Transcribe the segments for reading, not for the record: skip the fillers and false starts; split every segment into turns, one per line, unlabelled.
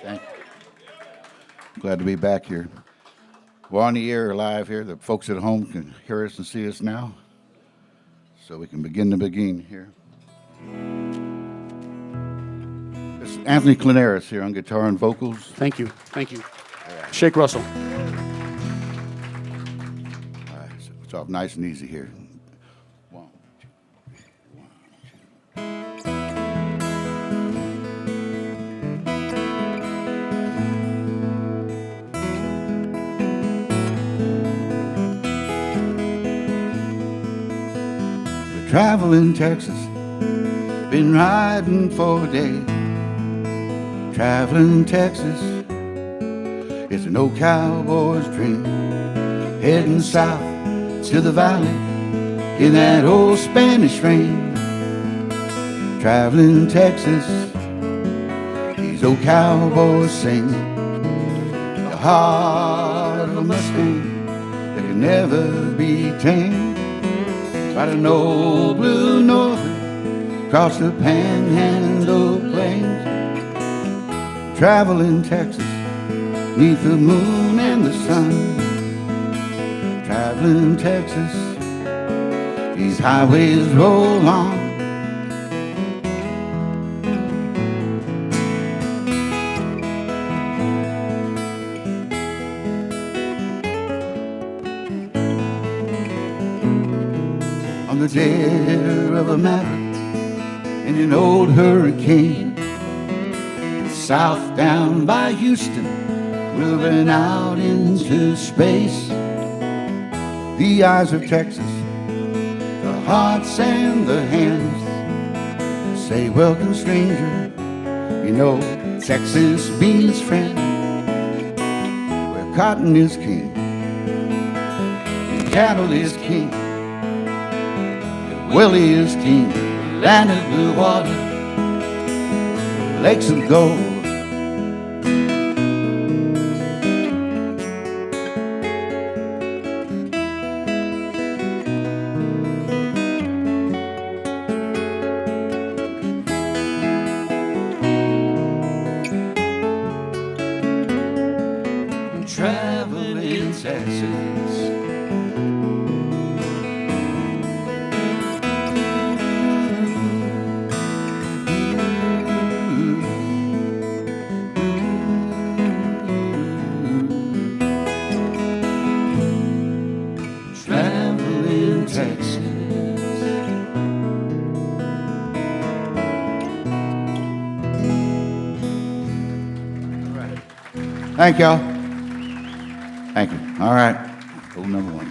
Thank you. Glad to be back here. We're on the air live here. The folks at home can hear us and see us now. So we can begin here. This is Anthony Klonaris here on guitar and vocals.
Thank you. Thank you. Shake Russell.
All right, so it's off nice and easy here. One, two, three, one, two. We're traveling Texas, been riding for a day. Traveling Texas, it's an old cowboy's dream. Heading south to the valley in that old Spanish rain. Traveling Texas, these old cowboys sing. The heart of a Mustang that can never be tamed. Ride an old blue Norfolk across the Panhandle plains. Traveling Texas, neath the moon and the sun. Traveling Texas, these highways roll on. On the deck of a Maverick in an old hurricane, south down by Houston, moving out into space. The eyes of Texas, the hearts and the hands say, welcome stranger, you know Texas means friend. Where cotton is king and cattle is king, and Willie is king, land of blue water, lakes of gold. Traveling Texas. Traveling Texas. All right. Thank y'all. Thank you. All right. Old number one.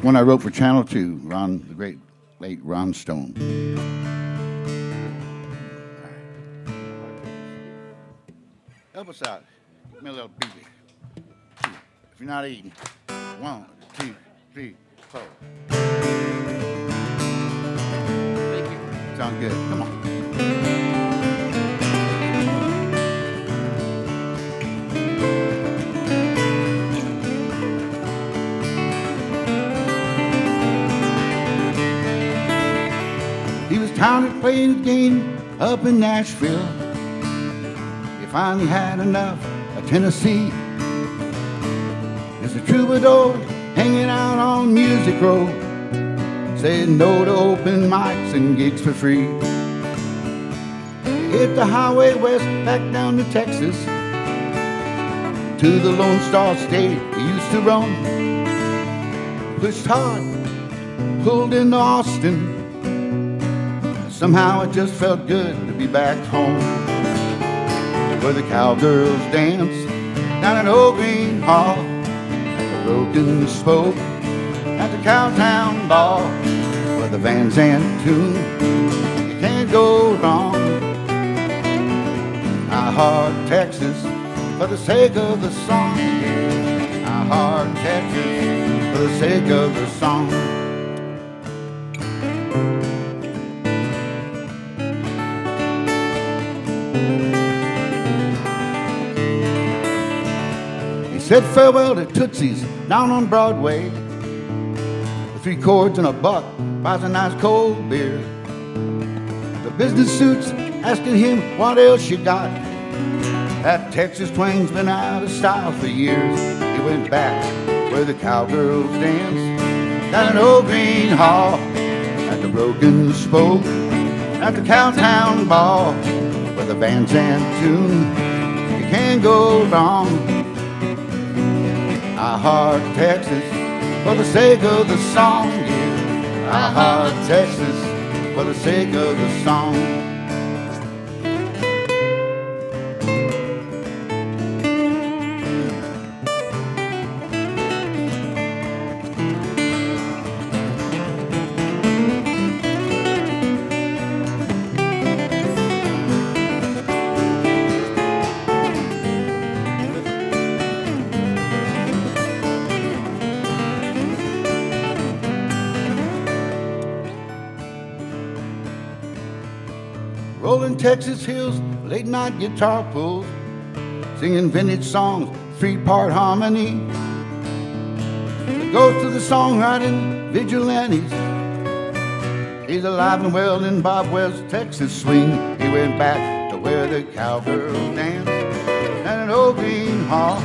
One I wrote for Channel 2, the great late Ron Stone. All right. Help us out. Give me a little beat. If you're not eating. 1, 2, 3, 4.
Thank you.
Sound good. Come on. Counted playing the game up in Nashville. He finally had enough of Tennessee. There's a troubadour hanging out on Music Row, saying no to open mics and gigs for free. He hit the highway west back down to Texas, to the Lone Star State he used to roam. Pushed hard, pulled into Austin. Somehow it just felt good to be back home, where the cowgirls dance down at Old Green Hall, at the Broken Spoke, at the Cowtown Ball, where the Van Zandt tune, you can't go wrong. I heart Texas for the sake of the song. I heart Texas for the sake of the song. Said farewell to Tootsie's down on Broadway. The 3 chords and a buck buys a nice cold beer. The business suits asking him what else you got. That Texas twang's been out of style for years. He went back where the cowgirls dance, down an old green hall, at the broken spoke, at the cowtown ball, where the band's and tune, you can't go wrong. I heart Texas for the sake of the song, yeah. I heart Texas for the sake of the song. Rolling Texas hills, late night guitar pulls, singing vintage songs, three-part harmony. It goes to the songwriting vigilantes. He's alive and well in Bob West's Texas swing. He went back to where the cowgirls dance, and an old green hall,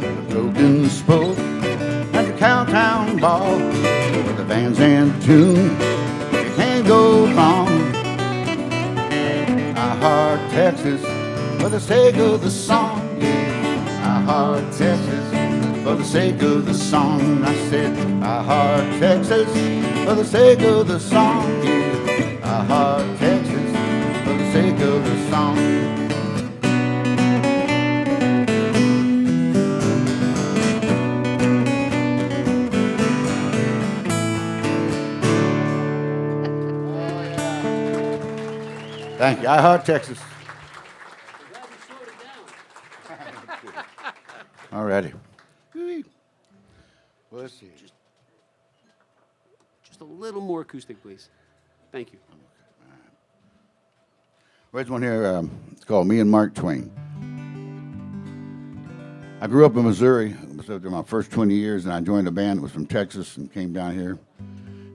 the broken spoke, and the cowtown ball, with the Van Zandt tune. You can't go wrong. I heart Texas for the sake of the song, yeah. I heart Texas for the sake of the song. I said, I heart Texas for the sake of the song, yeah. I heart Texas for the sake of the song. Thank you. I heart Texas. All righty. Well, let's see.
Just a little more acoustic, please. Thank you.
There's one here. It's called Me and Mark Twain. I grew up in Missouri. I was up there my first 20 years, and I joined a band that was from Texas and came down here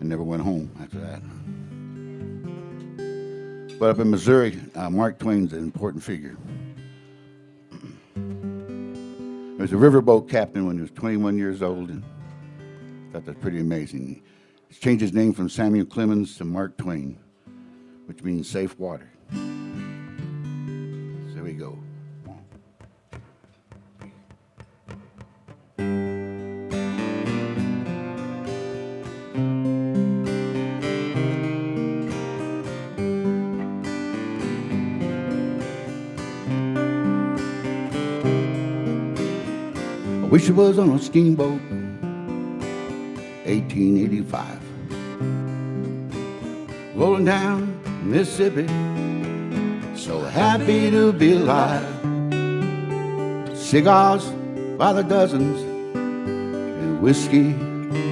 and never went home after that. But up in Missouri, Mark Twain's an important figure. He was a riverboat captain when he was 21 years old, and I thought that's pretty amazing. He's changed his name from Samuel Clemens to Mark Twain, which means safe water. So here we go. I wish I was on a steamboat, 1885, rolling down Mississippi, so happy to be alive. Cigars by the dozens and whiskey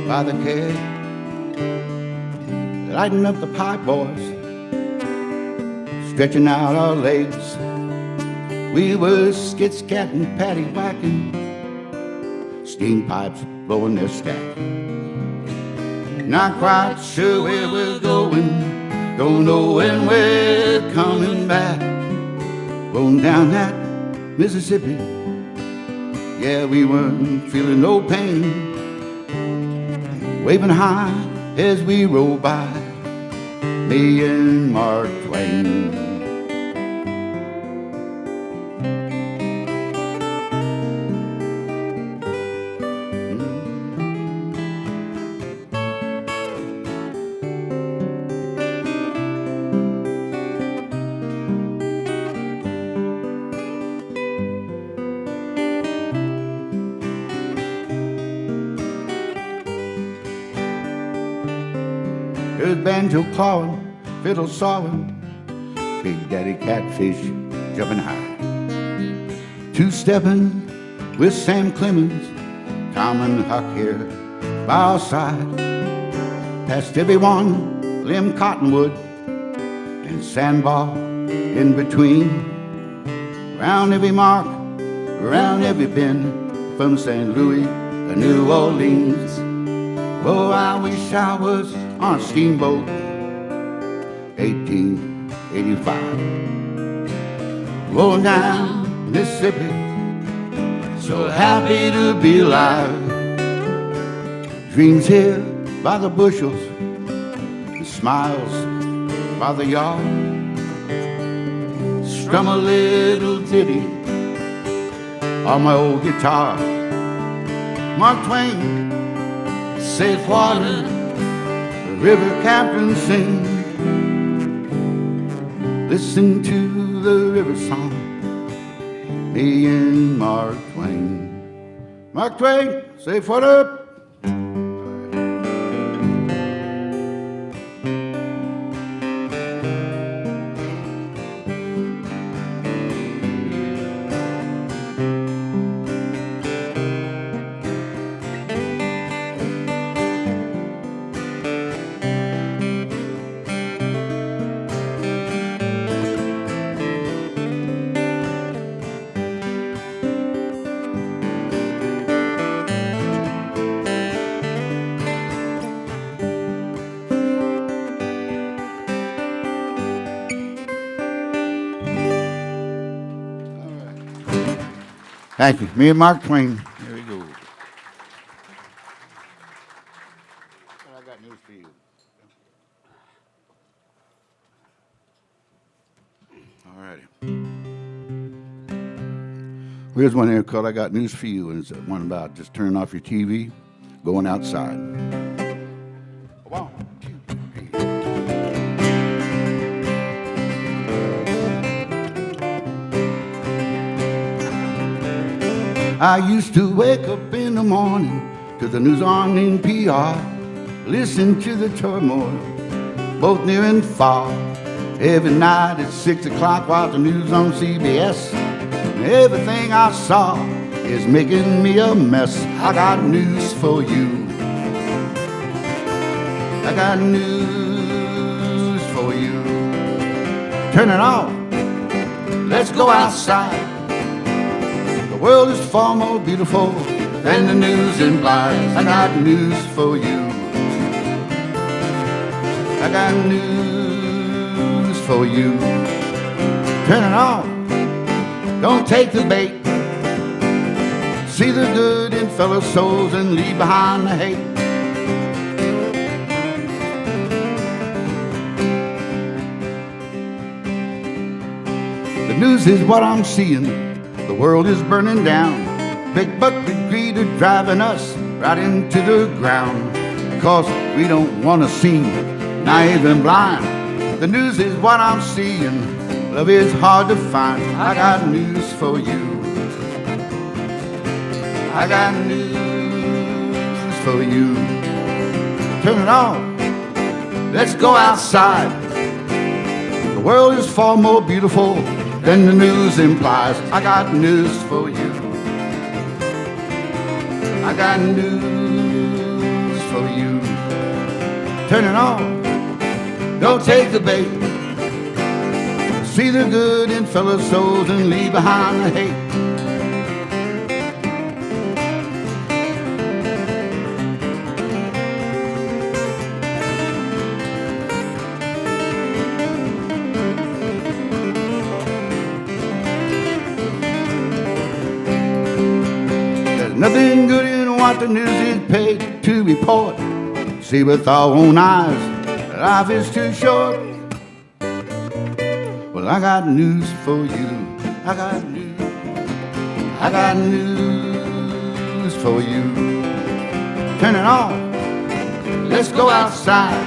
by the keg, lighting up the pipe boys, stretching out our legs. We were skit-scatting, patty-whacking, steam pipes blowing their stack. Not quite sure where we're going, don't know when we're coming back. Rolling down that Mississippi, yeah, we weren't feeling no pain. Waving high as we roll by, me and Mark Twain. There's banjo clawing, fiddle sawing, Big Daddy Catfish jumping high. Two-stepping with Sam Clemens, Tom and Huck here by our side. Past everyone, Lem Cottonwood and Sandball in between. Round every mark, around every bend, from St. Louis to New Orleans. Oh, I wish I was on a steamboat, 1885. Rolling down Mississippi, so happy to be alive. Dreams here by the bushels, and smiles by the yard. Strum a little ditty on my old guitar. Mark Twain, safe water, the river captain sing. Listen to the river song, me and Mark Twain. Mark Twain, safe water. Thank you. Me and Mark Twain. There we go. I got news for you. All righty. Here's one here called I Got News for You, and it's one about just turning off your TV, going outside. 1, 2, 3. I used to wake up in the morning to the news on NPR, listen to the turmoil, both near and far. Every night at 6 o'clock, watch the news on CBS. And everything I saw is making me a mess. I got news for you. I got news for you. Turn it off. Let's go outside. The world is far more beautiful than the news implies. I got news for you. I got news for you. Turn it off. Don't take the bait. See the good in fellow souls and leave behind the hate. The news is what I'm seeing. The world is burning down. Big bucket greed are driving us right into the ground. Cause we don't want to seem naive and blind. The news is what I'm seeing. Love is hard to find. I got news for you. I got news for you. Turn it on. Let's go outside. The world is far more beautiful than the news implies. I got news for you. I got news for you. Turn it on. Don't take the bait. See the good in fellow souls and leave behind the hate. Nothing good in what the news is paid to report. See with our own eyes, life is too short. Well, I got news for you. I got news. I got news for you. Turn it on. Let's go outside.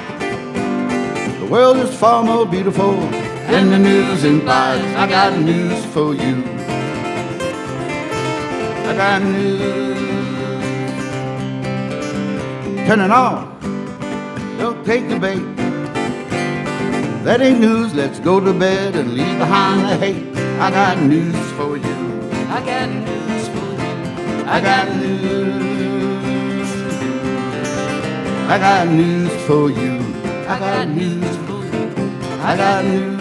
The world is far more beautiful than the news implies. I got news for you. I got news. Turn it on. Don't take the bait. That ain't news. Let's go to bed and leave behind the hate. I got news for you. I got news for you. I got news. I got news for you. I got news for you. I got news.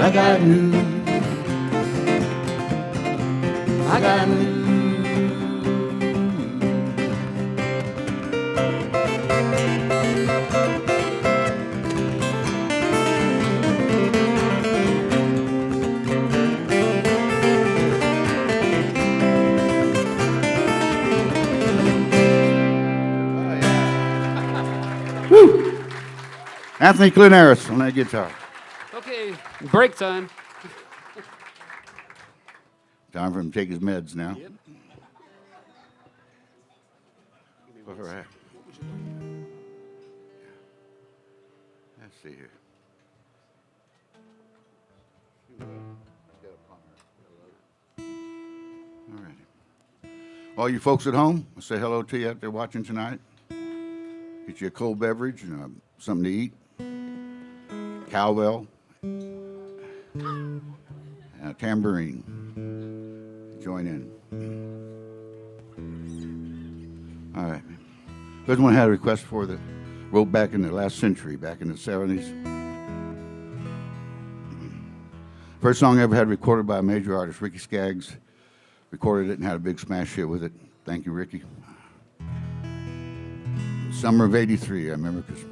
I got news. I got news. Anthony Klonaris on that guitar.
Okay, break time.
Time for him to take his meds now.
Yep.
All right. Let's see here. All right. All you folks at home, I say hello to you out there watching tonight. Get you a cold beverage and something to eat. Cowbell. And a tambourine. Join in. All right. There's one I had a request for that wrote back in the last century, back in the 70s. First song I ever had recorded by a major artist, Ricky Skaggs. Recorded it and had a big smash hit with it. Thank you, Ricky. Summer of '83, I remember, because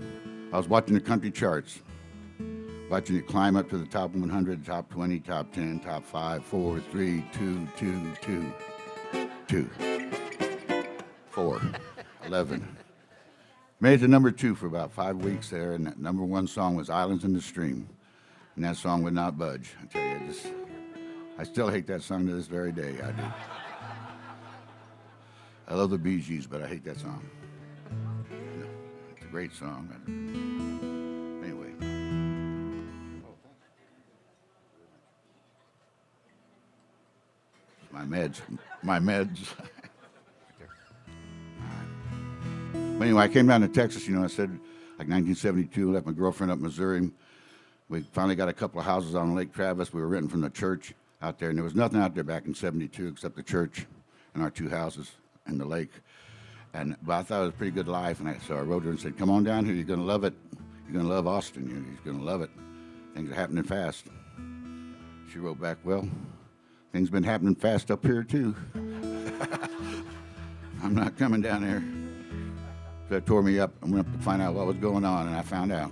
I was watching the country charts, watching it climb up to the top 100, top 20, top 10, top 5, 4, 3, 2, 2, 2, 2, 4, 11. Made it to number 2 for about 5 weeks there, and that number 1 song was Islands in the Stream. And that song would not budge. I tell you, I still hate that song to this very day. I do. I love the Bee Gees, but I hate that song. It's a great song. Anyway. My meds. But anyway, I came down to Texas, I said, like 1972, left my girlfriend up in Missouri. We finally got a couple of houses on Lake Travis. We were renting from the church out there, and there was nothing out there back in '72 except the church and our 2 houses and the lake. But I thought it was a pretty good life, and so I wrote her and said, come on down here. You're going to love it. You're going to love Austin. You're going to love it. Things are happening fast. She wrote back, well, things been happening fast up here, too. I'm not coming down there. So that tore me up. I went up to find out what was going on, and I found out.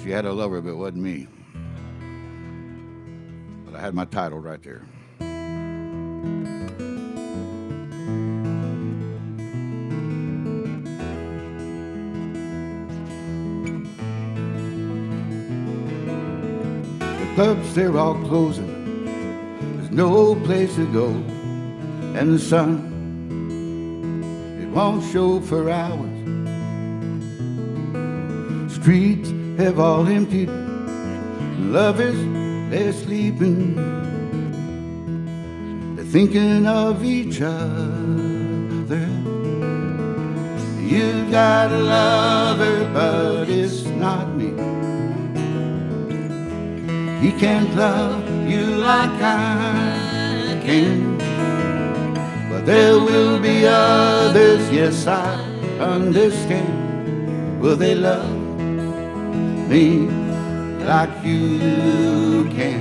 She had a lover, but it wasn't me. But I had my title right there. The clubs, they're all closing. There's no place to go. And the sun, it won't show for hours. Streets have all emptied. Lovers, they're sleeping. They're thinking of each other. You've got a lover, but it's not me. He can't love you like I can. But there will be others, yes, I understand. Will they love me like you can?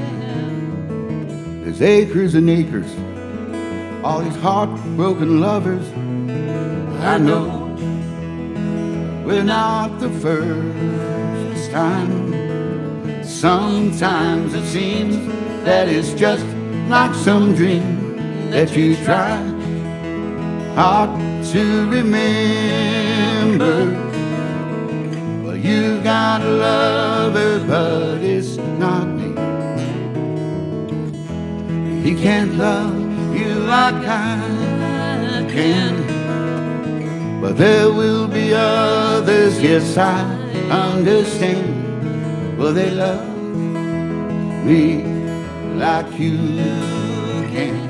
There's acres and acres, all these heartbroken lovers. I know we're not the first time. Sometimes it seems that it's just like some dream that you try hard to remember. Well, you got a lover, but it's not me. He can't love you like I can. But there will be others, yes, I understand. Will they love me like you can?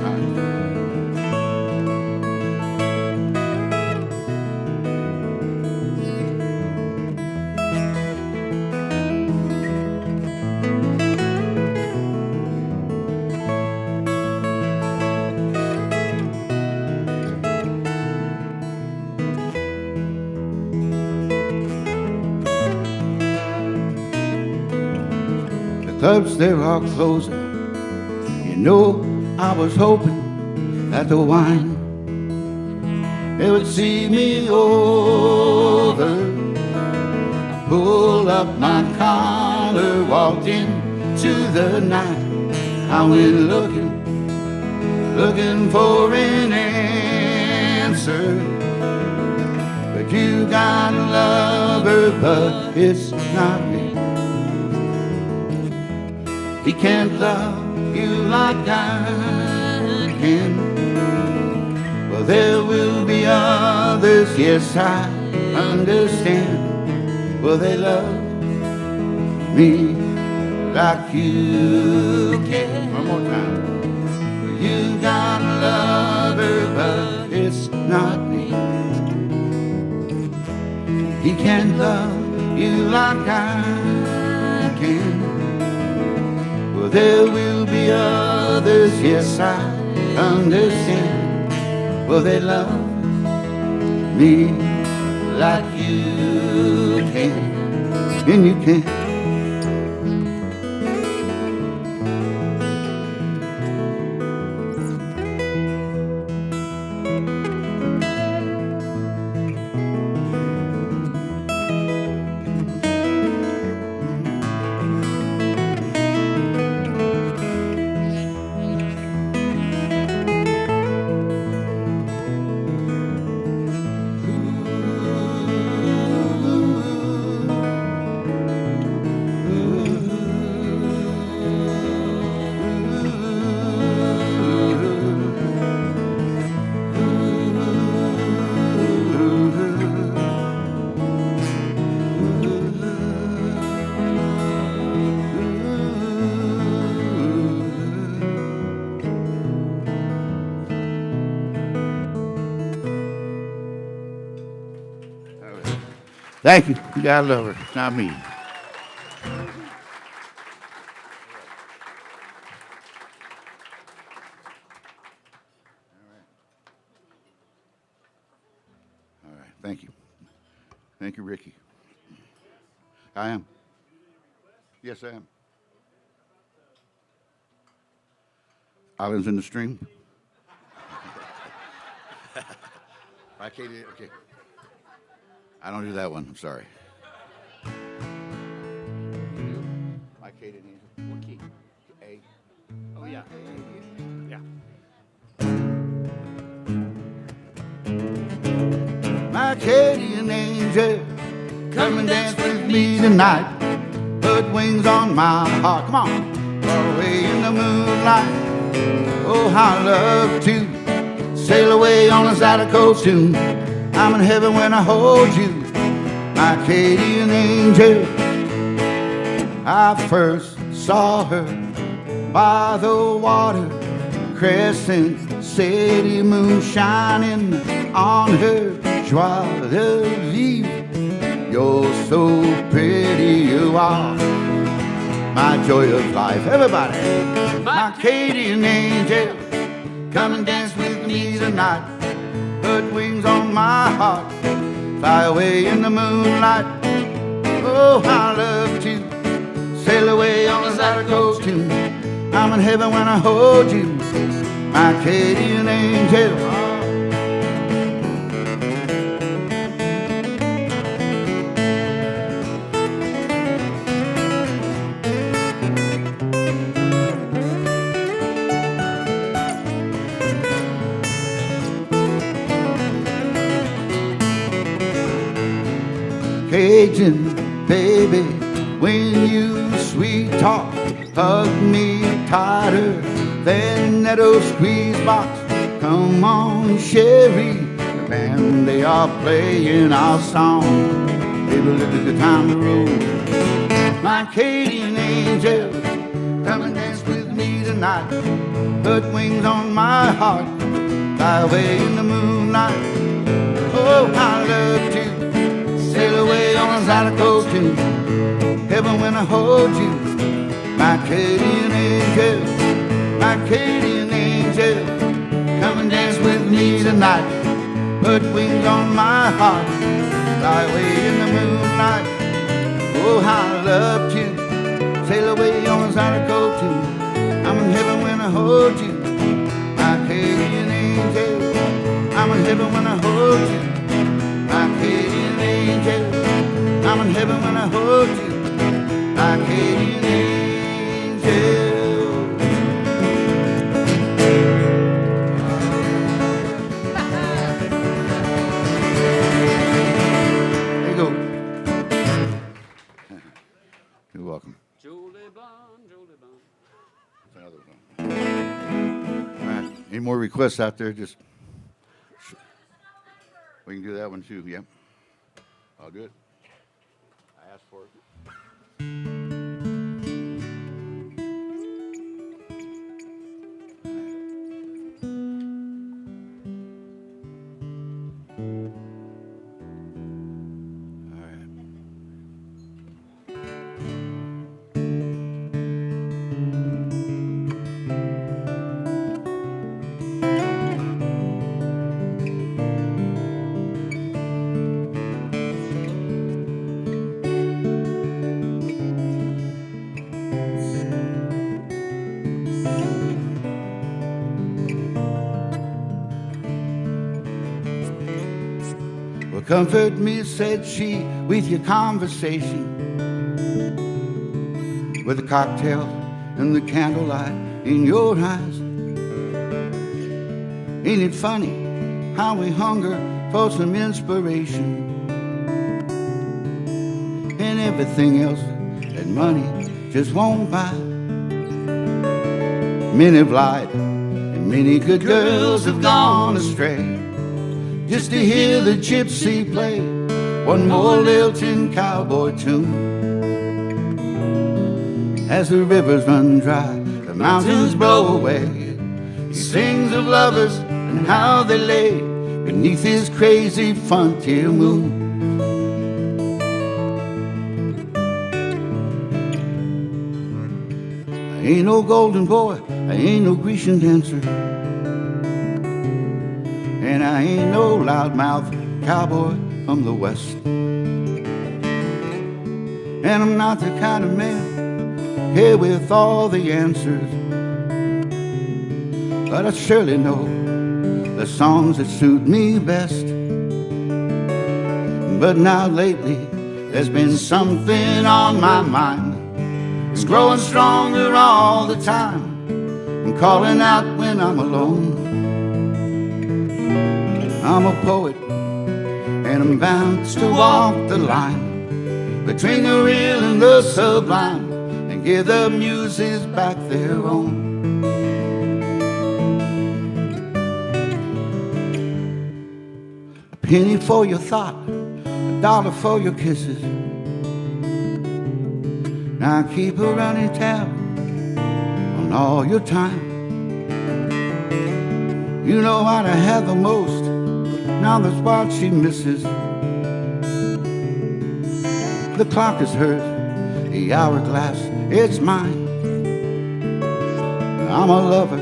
Clubs, they're all closing. You know, I was hoping that the wine, it would see me over. Pulled up my collar, walked into the night. I went looking for an answer. But You got a lover, but it's not me. He can't love you like I can. Well, there will be others, yes, I understand. Will they love me like you can? One more time. You got a lover, but it's not me. He can't love you like I can. Well, there will be others, yes, I understand. Will they love me like you can? And you can. Thank you. You gotta love her. It's not me. All right. Thank you. Thank you, Ricky. I am. Yes, I am. Islands in the Stream. Okay. I don't do that one. I'm sorry. My Katie needs what key? A.
Oh, yeah. Yeah.
My Acadian angel, come and dance with me tonight. Put wings on my heart. Come on. Far away in the moonlight. Oh, how I love to sail away on a Zydeco tune. I'm in heaven when I hold you, my Acadian angel. I first saw her by the water, Crescent City moon shining on her. Joie de vivre, you're so pretty, you are my joy of life. Everybody, my Acadian angel, come and dance with me tonight. Put wings on my heart, fly away in the moonlight. Oh, how I love to sail away on a Zydeco tune. I'm in heaven when I hold you, my Acadian angel. Cajun baby, when you sweet talk, hug me tighter than that old squeeze box. Come on, Sherry, the band, they are playing our song. Baby, look at the time to roll. My Acadian angel, come and dance with me tonight. Put wings on my heart, fly away in the moonlight. Oh, I love to sail away on a Zydeco tune. Heaven when I hold you, my Acadian angel, my Acadian angel. Come and dance with me tonight. Put wings on my heart, fly away in the moonlight. Oh, how I love you, sail away on a Zydeco tune. I'm in heaven when I hold you, my Acadian angel. I'm in heaven when I hold you, my Acadian angel. I'm in heaven when I hold you, my Acadian angel. All right. Any more requests out there? Just we can do that one too. Yep. I'll do it. I asked for it. All right. Well, comfort me, said she, with your conversation, with the cocktail and the candlelight in your eyes. Ain't it funny how we hunger for some inspiration, and everything else that money just won't buy? Many have lied, and many good girls have gone astray, just to hear the gypsy play one more lilting cowboy tune. As the rivers run dry, the mountains blow away, he sings of lovers and how they lay beneath his crazy frontier moon. I ain't no golden boy, I ain't no Grecian dancer, and I ain't no loudmouth cowboy from the west. And I'm not the kind of man here with all the answers, but I surely know the songs that suit me best. But now lately there's been something on my mind. It's growing stronger all the time, I'm calling out when I'm alone. I'm a poet, and I'm bound to walk the line between the real and the sublime, and give the muses back their own. A penny for your thought, $1 for your kisses. Now keep a running tab on all your time. You know how to have the most, now that's what she misses. The clock is hers, the hourglass, it's mine. I'm a lover,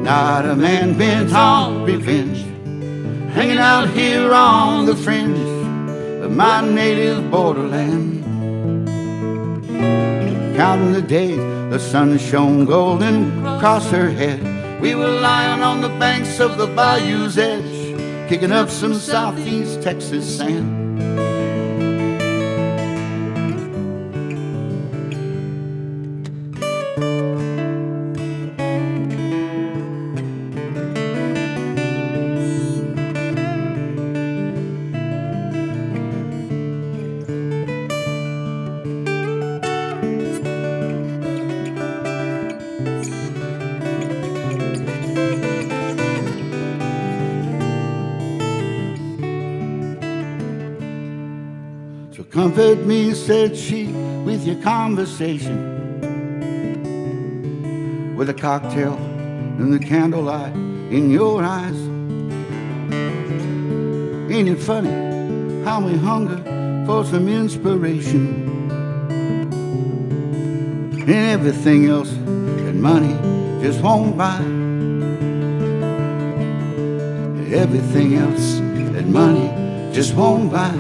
not a man bent on revenge, hanging out here on the fringe of my native borderland. Counting the days the sun shone golden across her head, we were lying on the banks of the bayou's edge, kicking up some southeast Texas sand. So comfort me, said she, with your conversation, with a cocktail and the candlelight in your eyes. Ain't it funny how we hunger for some inspiration, and everything else that money just won't buy? Everything else that money just won't buy.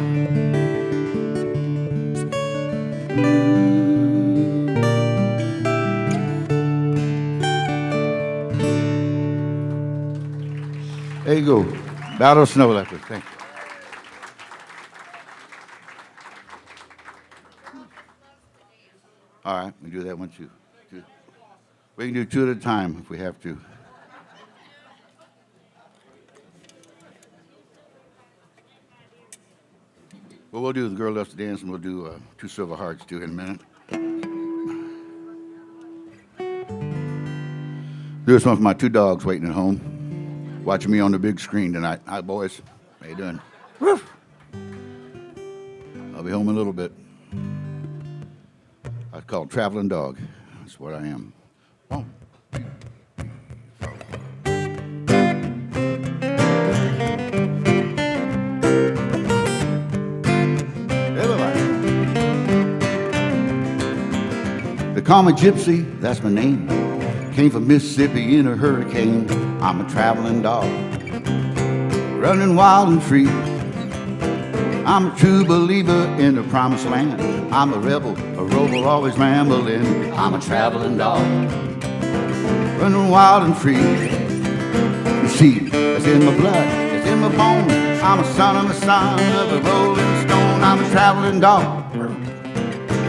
There you go. Battle of Snow Leopard. Thank you. All right, we do that one too. We can do two at a time if we have to. Well, we'll do The Girl Loves to Dance, and we'll do Two Silver Hearts too in a minute. This one for my two dogs waiting at home, watching me on the big screen tonight. Hi, boys. How you doing? Woof. I'll be home in a little bit. I call it traveling dog. That's what I am. Oh. They call me Gypsy, that's my name. Came from Mississippi in a hurricane. I'm a traveling dog, running wild and free. I'm a true believer in the promised land. I'm a rebel, a rover, always rambling. I'm a traveling dog, running wild and free. You see, it's in my blood, it's in my bones. I'm a son of a rolling stone. I'm a traveling dog,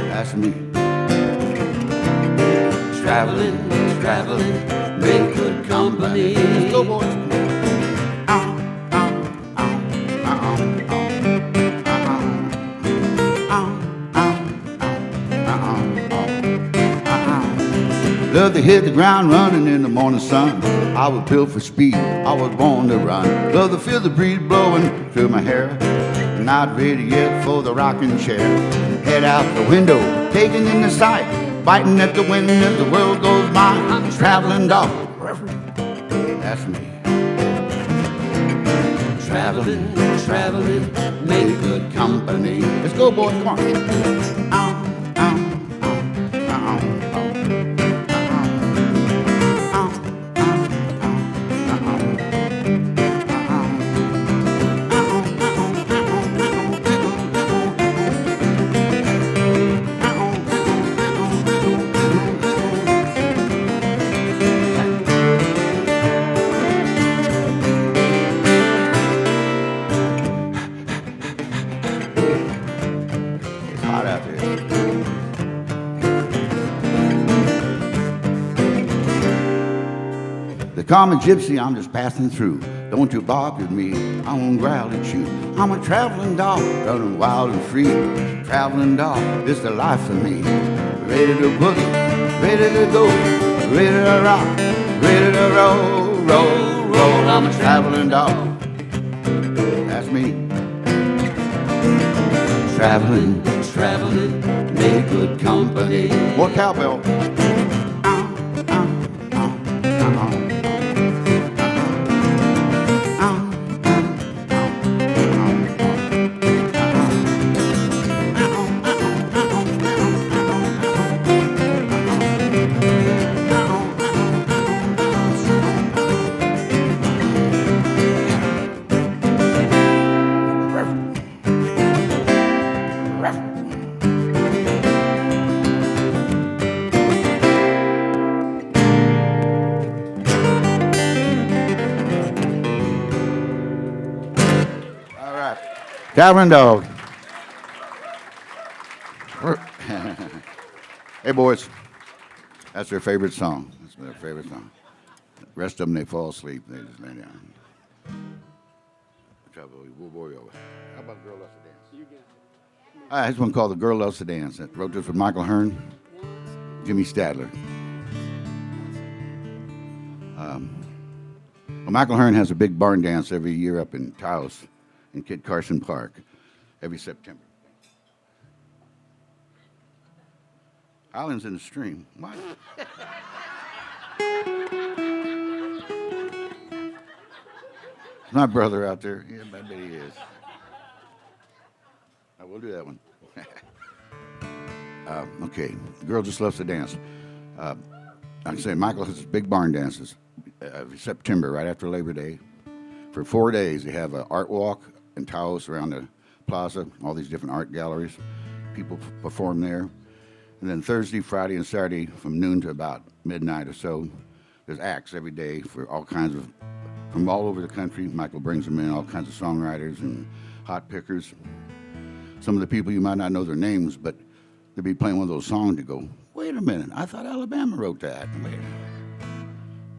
that's me. Traveling, make good company. Let's go, boys. Love to hit the ground running in the morning sun. I was built for speed, I was born to run. Love to feel the breeze blowing through my hair. Not ready yet for the rocking chair. Head out the window, taking in the sight. Biting at the wind as the world goes by. I'm a traveling dog, that's me. Traveling, make good company. Let's go, boys, come on. Call me Gypsy, I'm just passing through. Don't you bother me, I won't growl at you. I'm a traveling dog, running wild and free. Traveling dog, this the life for me. Ready to boogie, ready to go, ready to rock, ready to roll. I'm a traveling dog, that's me. Traveling, make good company. More cowbell. Traveling dog. Hey, boys. That's their favorite song. That's their favorite song. The rest of them, they fall asleep. They just lay down. How about Girl Loves to Dance? I had one called The Girl Loves to Dance. I wrote this with Michael Hearn, Jimmy Stadler. Well, Michael Hearn has a big barn dance every year up in Taos in Kit Carson Park every September. Islands in the stream. What? My brother out there. Yeah, I bet he is. I will do that one. Okay, the girl just loves to dance. Like I say, Michael has big barn dances every September, right after Labor Day. For 4 days, they have an art walk in Taos around the plaza, all these different art galleries. People perform there. And then Thursday, Friday, and Saturday from noon to about midnight or so, there's acts every day for all kinds of, from all over the country. Michael brings them in, all kinds of songwriters and hot pickers. Some of the people you might not know their names, but they'll be playing one of those songs to go, wait a minute, I thought Alabama wrote that.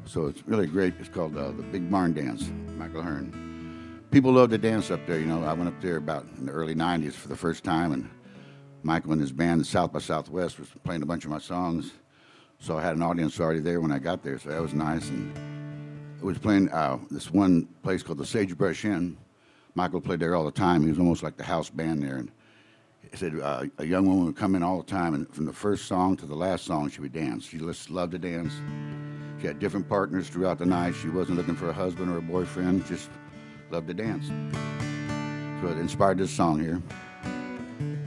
So it's really great. It's called the Big Barn Dance, Michael Hearn. People love to dance up there. You know, I went up there about in the early 90s for the first time, and Michael and his band, South by Southwest, was playing a bunch of my songs. So I had an audience already there when I got there, so that was nice. And it was playing this one place called the Sagebrush Inn. Michael played there all the time. He was almost like the house band there. And he said a young woman would come in all the time, and from the first song to the last song, she would dance. She just loved to dance. She had different partners throughout the night. She wasn't looking for a husband or a boyfriend, just loved to dance. So it inspired this song here.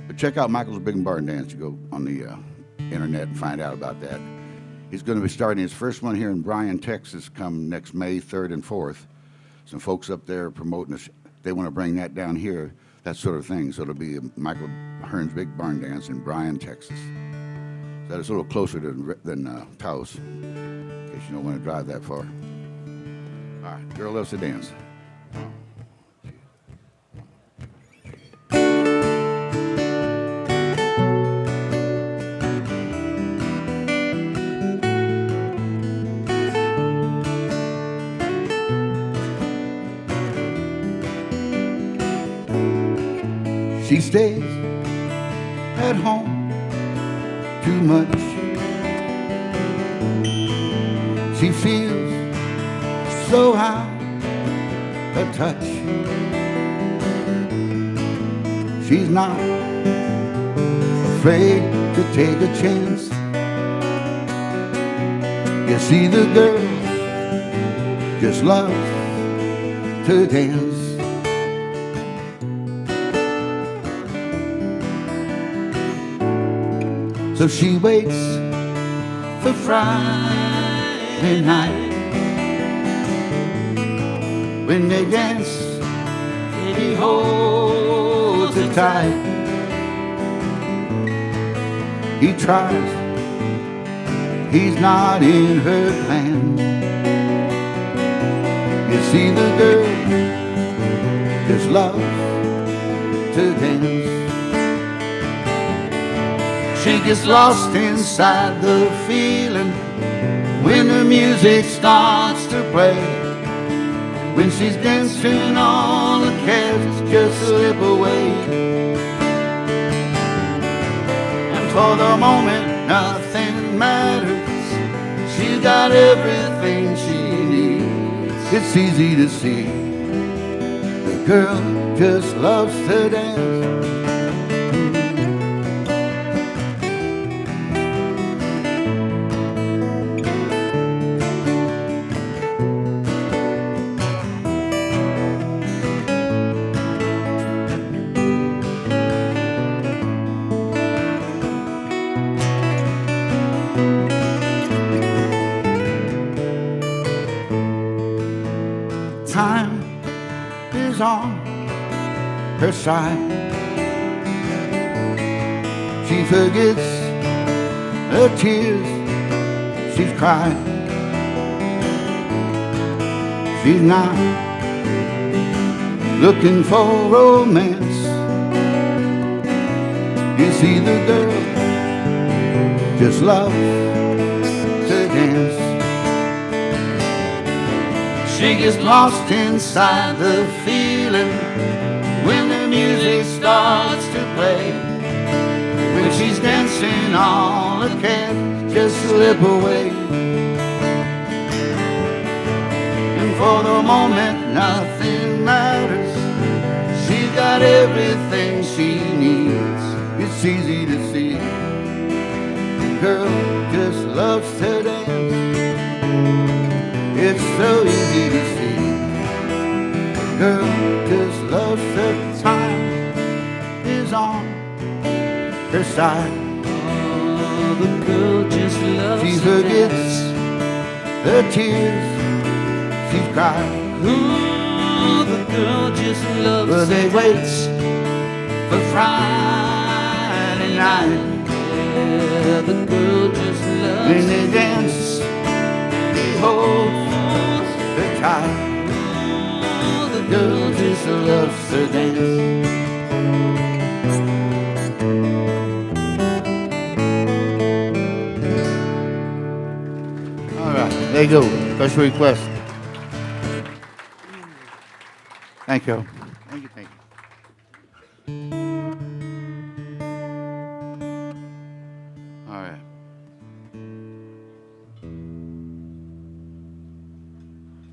But check out Michael's Big Barn Dance. You go on the internet and find out about that. He's going to be starting his first one here in Bryan, Texas, come next May 3rd and 4th. Some folks up there promoting us. They want to bring that down here, that sort of thing. So it'll be Michael Hearn's Big Barn Dance in Bryan, Texas. So that is a little closer than Taos, in case you don't want to drive that far. All right, Girl Loves to Dance. She stays at home too much. She feels so out of touch. She's not afraid to take a chance. You see, the girl just loves to dance. So she waits for Friday night, when they dance, he holds her tight. He tries, he's not in her plan. You see, the girl just loves to dance. She gets lost inside the feeling when the music starts to play. When she's dancing, all the cares just slip away. And for the moment, nothing matters. She's got everything she needs. It's easy to see the girl just loves to dance. Time is on her side. She forgets the tears she's cried. She's not looking for romance. You see, the girl just loves to dance. She gets lost inside the feeling when the music starts to play. When she's dancing, all the cares just slip away. And for the moment, nothing matters. She's got everything she needs. It's easy to see the girl just loves to dance. It's so easy to see. The girl just loves her. Time is on her side.
Oh, the girl just loves
She forgets the tears she's cried.
Ooh, the girl just loves
But they wait for Friday night.
Yeah, the girl just loves
When they dance, he holds her tight. The girl just loves to dance. All right, there you go. Special request. Thank you. Thank you, thank you. All right.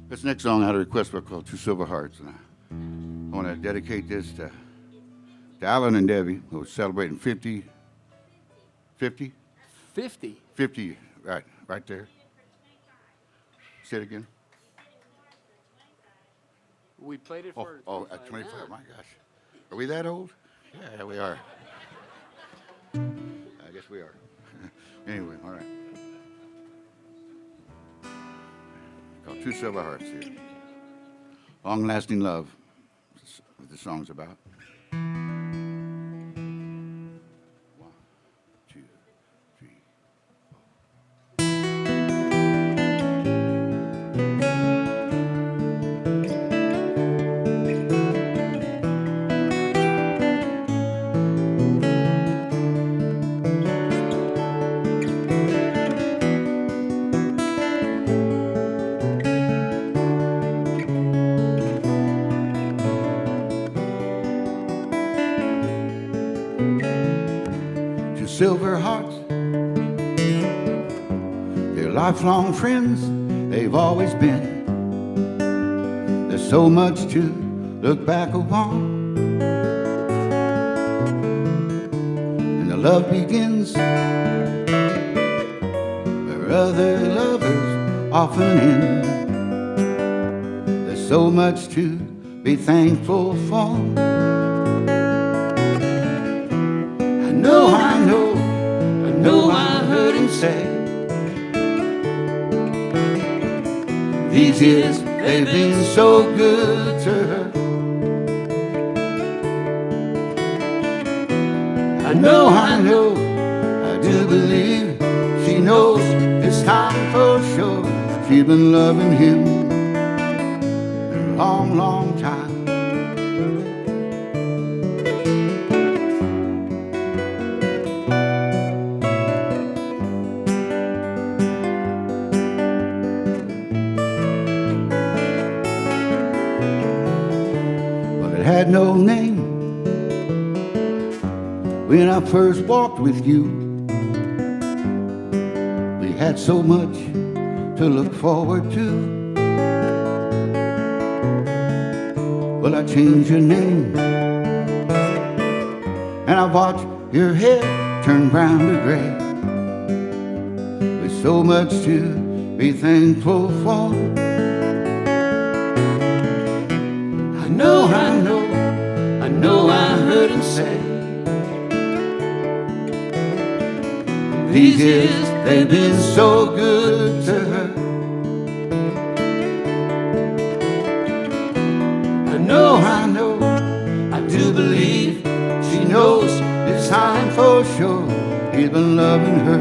This next song I had a request for called Two Silver Hearts. And I want to dedicate this to Alan and Debbie, who are celebrating 50, 50?
50.
50, right there. Say it again.
We played it for.
At 25, my gosh. Are we that old? Yeah, we are. I guess we are. Anyway, all right. Called Two Silver Hearts here. Long Lasting Love, is what the song's about. 1, 2, 3. Silver hearts, they're lifelong friends, they've always been. There's so much to look back upon, and the love begins where other lovers often end. There's so much to be thankful for. I know I heard him say, these years they've been so good to her. I know, I do believe she knows it's time for sure. She's been loving him a long, long time. Had no name when I first walked with you. We had so much to look forward to. Well, I changed your name, and I watched your head turn brown to gray. With so much to be thankful for. I know I heard him say, these years they've been so good to her. I know, I do believe she knows it's time for sure. He's been loving her.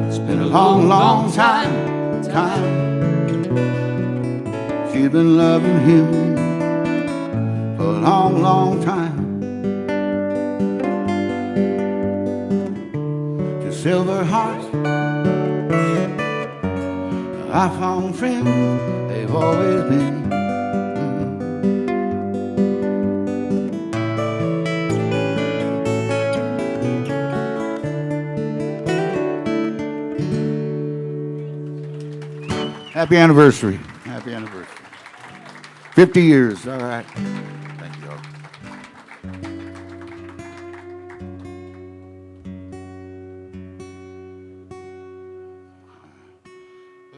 It's been a long, long time. She's been loving him for a long, long time. To silver hearts, I found friends, they've always been. Happy anniversary. Happy anniversary. 50 years. All right. Thank you all.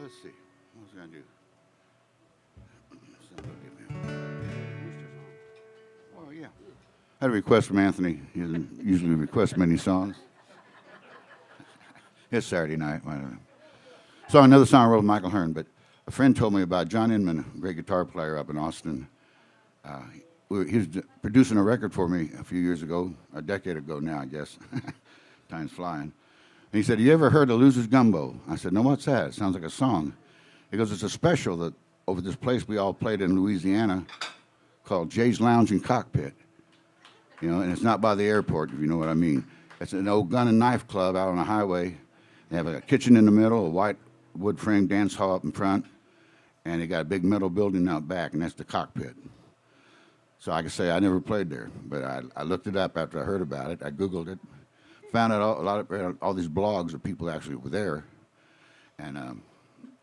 Let's see. What was I going to do? Oh, yeah. I had a request from Anthony. He doesn't usually request many songs. It's Saturday night. I don't know. So another song I wrote with Michael Hearn, but a friend told me about John Inman, a great guitar player up in Austin. He was producing a record for me a few years ago, a decade ago now, I guess. Time's flying. And he said, "You ever heard of Losers Gumbo?" I said, "No, what's that?" It sounds like a song. He goes, "It's a special that over this place we all played in Louisiana called Jay's Lounge and Cockpit. You know, and it's not by the airport, if you know what I mean. It's an old gun and knife club out on a highway. They have a kitchen in the middle, a white wood frame dance hall up in front, and they got a big metal building out back, and that's the Cockpit." So I can say I never played there, but I looked it up after I heard about it. I Googled it, found out all these blogs of people actually were there, and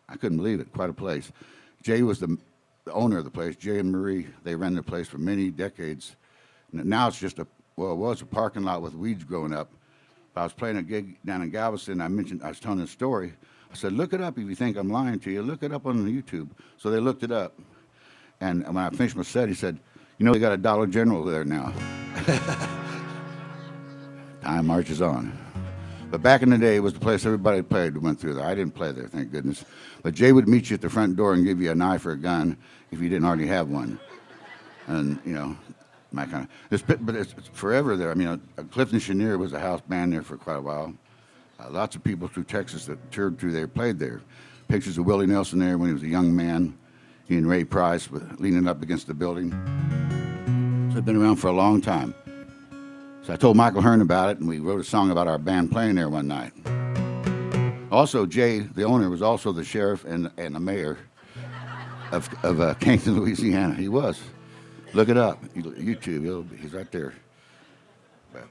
I couldn't believe it. Quite a place. Jay was the owner of the place. Jay and Marie, they ran the place for many decades. Now it's just it was a parking lot with weeds growing up. I was playing a gig down in Galveston. I was telling this story. I said, look it up if you think I'm lying to you. Look it up on YouTube. So they looked it up. And when I finished my set, he said, you know, they got a Dollar General there now. Time marches on. But back in the day, it was the place everybody played went through there. I didn't play there, thank goodness. But Jay would meet you at the front door and give you a knife or a gun if you didn't already have one. And, you know, my kind of, but it's forever there. I mean, Clifton Chenier was a house band there for quite a while. Lots of people through Texas that toured through there played there. Pictures of Willie Nelson there when he was a young man. He and Ray Price were leaning up against the building. So they've been around for a long time. So I told Michael Hearn about it, and we wrote a song about our band playing there one night. Also, Jay, the owner, was also the sheriff and the mayor of Kingston, Louisiana. He was. Look it up. YouTube. He's right there. But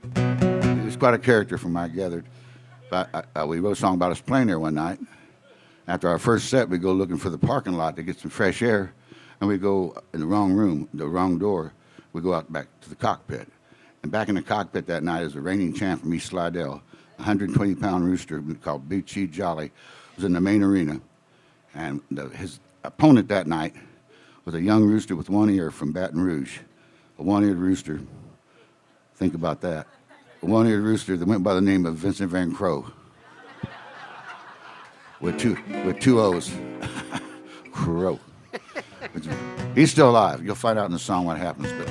he was quite a character from what I gathered. But we wrote a song about us playing there one night. After our first set, we go looking for the parking lot to get some fresh air, and we go in the wrong room, the wrong door. We go out back to the cockpit. And back in the cockpit that night is a reigning champ from East Slidell, a 120-pound rooster called Big Cheese Jolly, was in the main arena. And his opponent that night was a young rooster with one ear from Baton Rouge, a one-eared rooster. Think about that. A one-eared rooster that went by the name of Vincent Van Crow, with two O's. Crow. He's still alive. You'll find out in the song what happens. But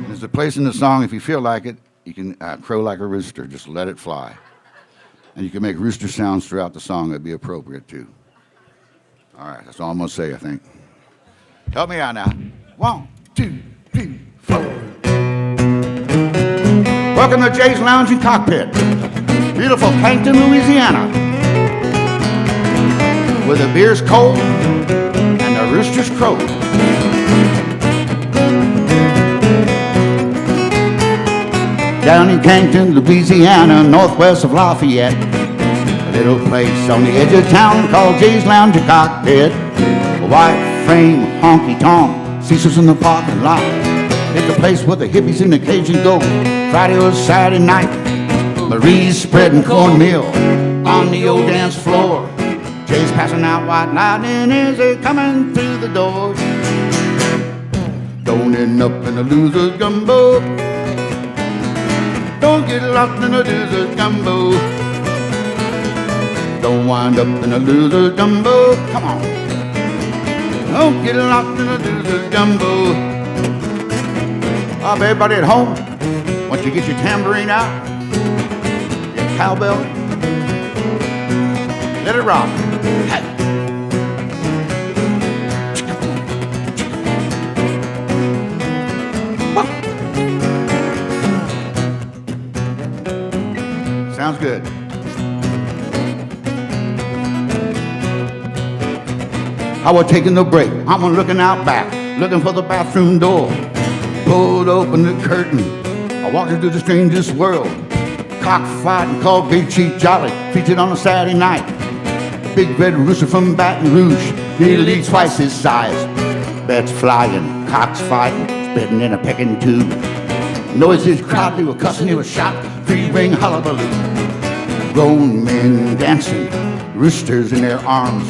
there's a place in the song, if you feel like it, you can crow like a rooster. Just let it fly. And you can make rooster sounds throughout the song that'd be appropriate too. All right, that's all I'm going to say, I think. Help me out now. 1, 2, 3, 4. Welcome to Jay's Lounge and Cockpit. Beautiful Plankton, Louisiana. Where the beer's cold and the roosters crow. Down in Canton, Louisiana, northwest of Lafayette, a little place on the edge of town called Jay's Lounge and Cockpit. A white frame honky-tonk seats us in the parking lot. It's the place where the hippies and the Cajun go Friday or Saturday night. Marie's spreading cornmeal on the old dance floor. Jay's passing out white lightning as they're coming through the door. Don't end up in a loser's gumbo. Don't get lost in a loser's gumbo. Don't wind up in a loser's gumbo. Come on. Don't get lost in a loser's gumbo. Up, everybody at home, once you get your tambourine out, your cowbell, let it rock. Hey. Sounds good. I was taking the break. I'm looking out back, looking for the bathroom door. Pulled open the curtain. I walked into the strangest world. Cockfighting called Big Cheese Jolly, featured on a Saturday night. Big red rooster from Baton Rouge, nearly twice his size. Beds flying, cocks fighting, spitting in a pecking tube. Noises crowd, they were cussing, they were shot, three-ring hullabaloo. Grown men dancing, roosters in their arms.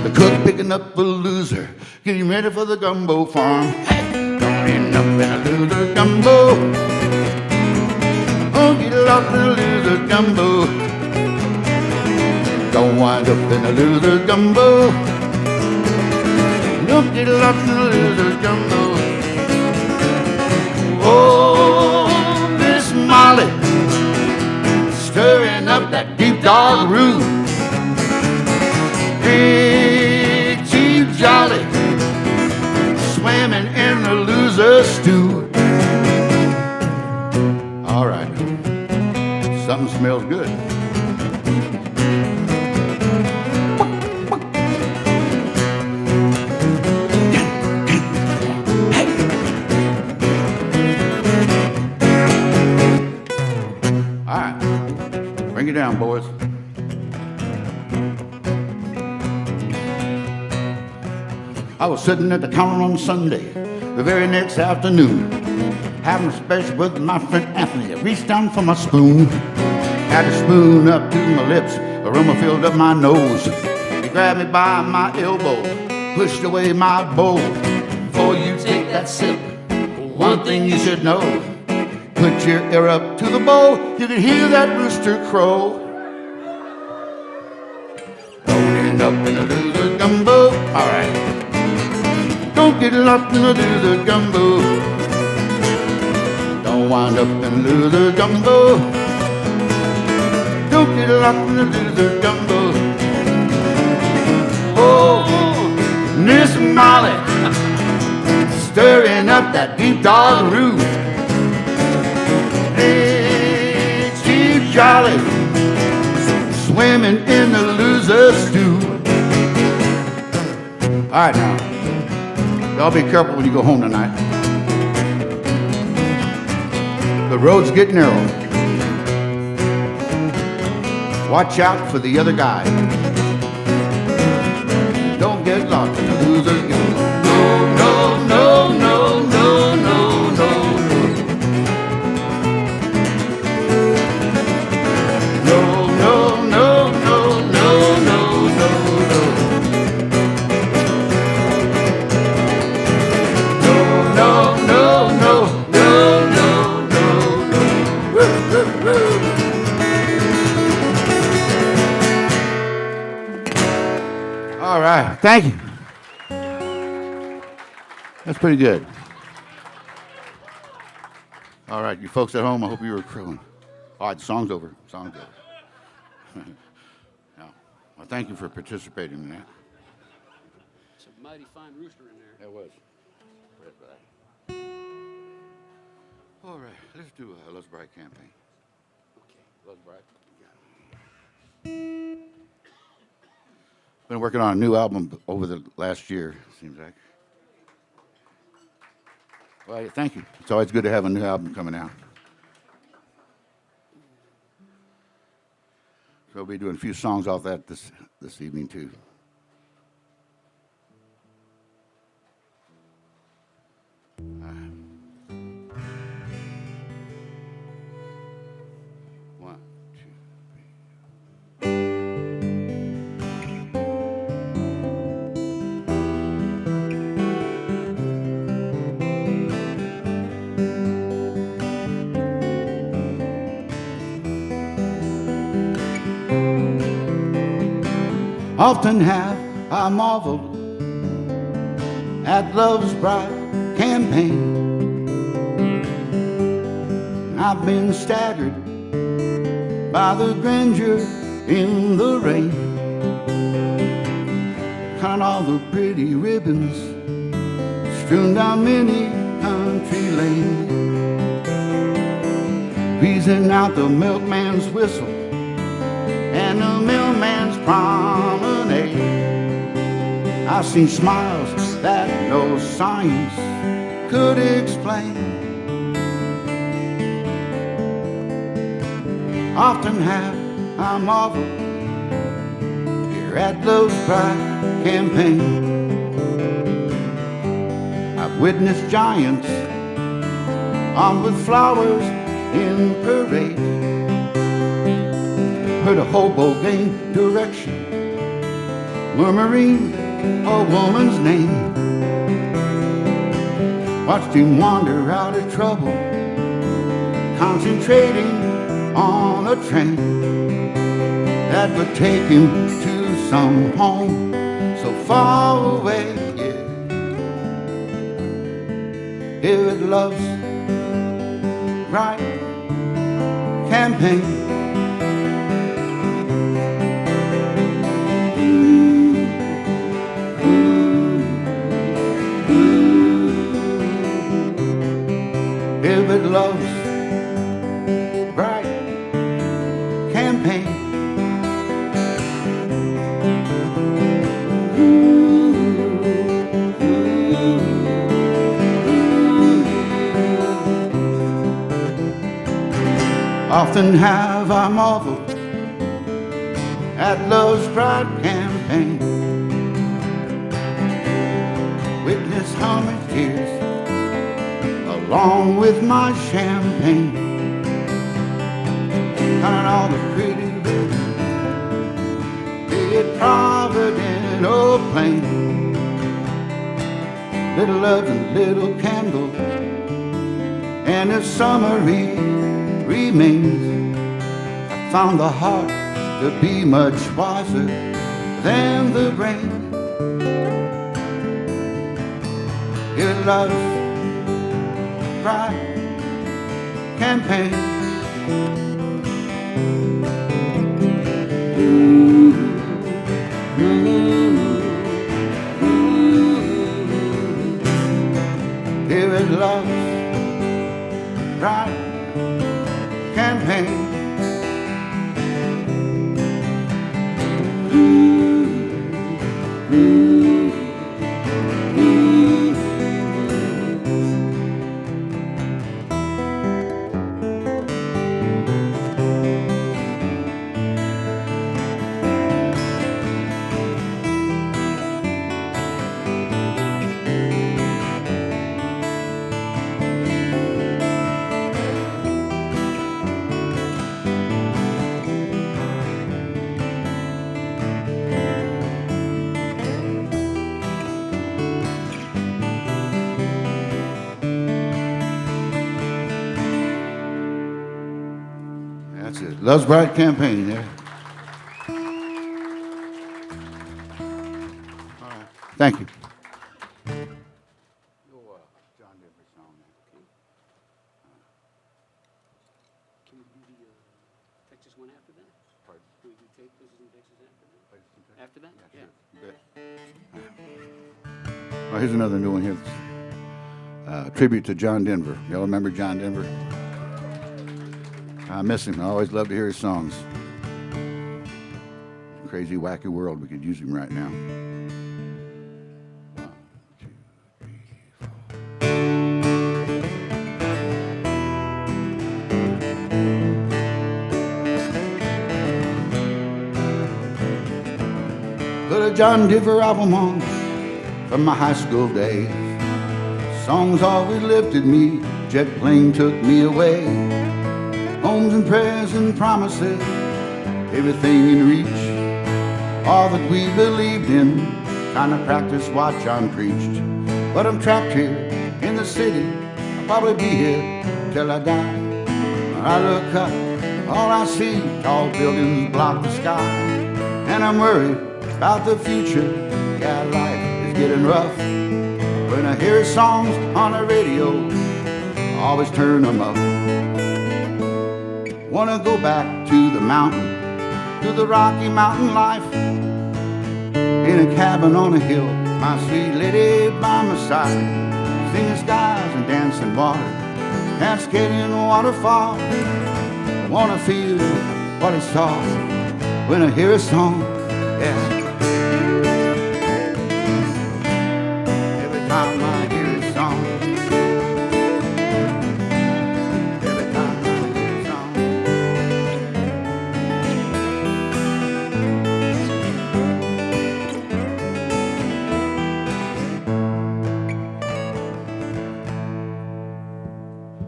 The cook picking up a loser, getting ready for the gumbo farm. Hey, don't end up in a loser gumbo. Don't get lost in a loser gumbo. Don't wind up in a loser gumbo. Don't get lost in a loser gumbo. Oh, Miss Molly, stirring up that deep dark roux. Big Cheese Jolly, swimming in the loser stew. All right, something smells good. All right, bring it down, boys. I was sitting at the counter on Sunday, the very next afternoon, having a special with my friend Anthony. I reached down for my spoon, had the spoon up to my lips, aroma filled up my nose. He grabbed me by my elbow, pushed away my bowl. Before you take that sip, one thing you should know, put your ear up to the bowl, you can hear that rooster crow. Don't end up in a loser gumbo, all right. Don't get lost in a loser gumbo. Don't wind up in a loser gumbo. Don't get lost in a loser gumbo. Oh, Miss Molly, stirring up that deep dog roux. Hey, Chief Jolly, swimming in the loser stew. All right now. Y'all be careful when you go home tonight. The roads get narrow. Watch out for the other guy. Don't get lost in the loser's game. No, no, no, no, no, no, no. No, no, no, no, no, no, no, no. All right, thank you. That's pretty good. All right, you folks at home, I hope you were crowing. All right, the song's over. Song's over. Now, well, thank you for participating in that.
It's a mighty fine rooster in there.
It was. All right, let's do a Let's Bright campaign.
Okay.
Let's Bright. Been working on a new album over the last year, seems like. Well, thank you. It's always good to have a new album coming out. So we'll be doing a few songs off that this evening, too. One, two, three. Often have I marveled at love's bright campaign. I've been staggered by the grandeur in the rain. Count all the pretty ribbons strewn down many country lanes, wheezing out the milkman's whistle and the millman's promenade. I've seen smiles that no science could explain. Often have I marveled here at love's bright campaign. I've witnessed giants armed with flowers in parade, heard a hobo gain direction, murmuring a woman's name. Watched him wander out of trouble, concentrating on a train that would take him to some home so far away. Yeah. Here at love's bright campaign. If love's bright campaign. Often have I marveled at love's bright campaign. with my champagne, counting all the pretty rivers, be it Provident or Plain, little loves and little candles. And if summer remains, I found the heart to be much wiser than the brain. It loves bright campaign. Here it loves bright campaign. That's it. Love's Bright Campaign there. All right. Thank you. John Denver song.
Can we do the Texas one after that?
Pardon?
Can we do Texas and Texas after that? After that?
Yeah, sure. You bet. Well, here's another new one here. Tribute to John Denver. Y'all remember John Denver? I miss him. I always love to hear his songs. Crazy, wacky world. We could use him right now. 1, 2, 3, 4. Put a John Denver album on from my high school days. Songs always lifted me. Jet plane took me away. Homes and prayers and promises, everything in reach. All that we believed in, trying to practice what John preached. But I'm trapped here in the city. I'll probably be here till I die. When I look up, all I see, tall buildings block the sky. And I'm worried about the future. Yeah, life is getting rough. When I hear songs on the radio, I always turn them up. Wanna go back to the mountain, to the Rocky Mountain life. In a cabin on a hill, my sweet lady by my side. Singing skies and dancing water, cascading waterfall. I wanna feel what it's all when I hear a song, yeah. Every time I hear a song,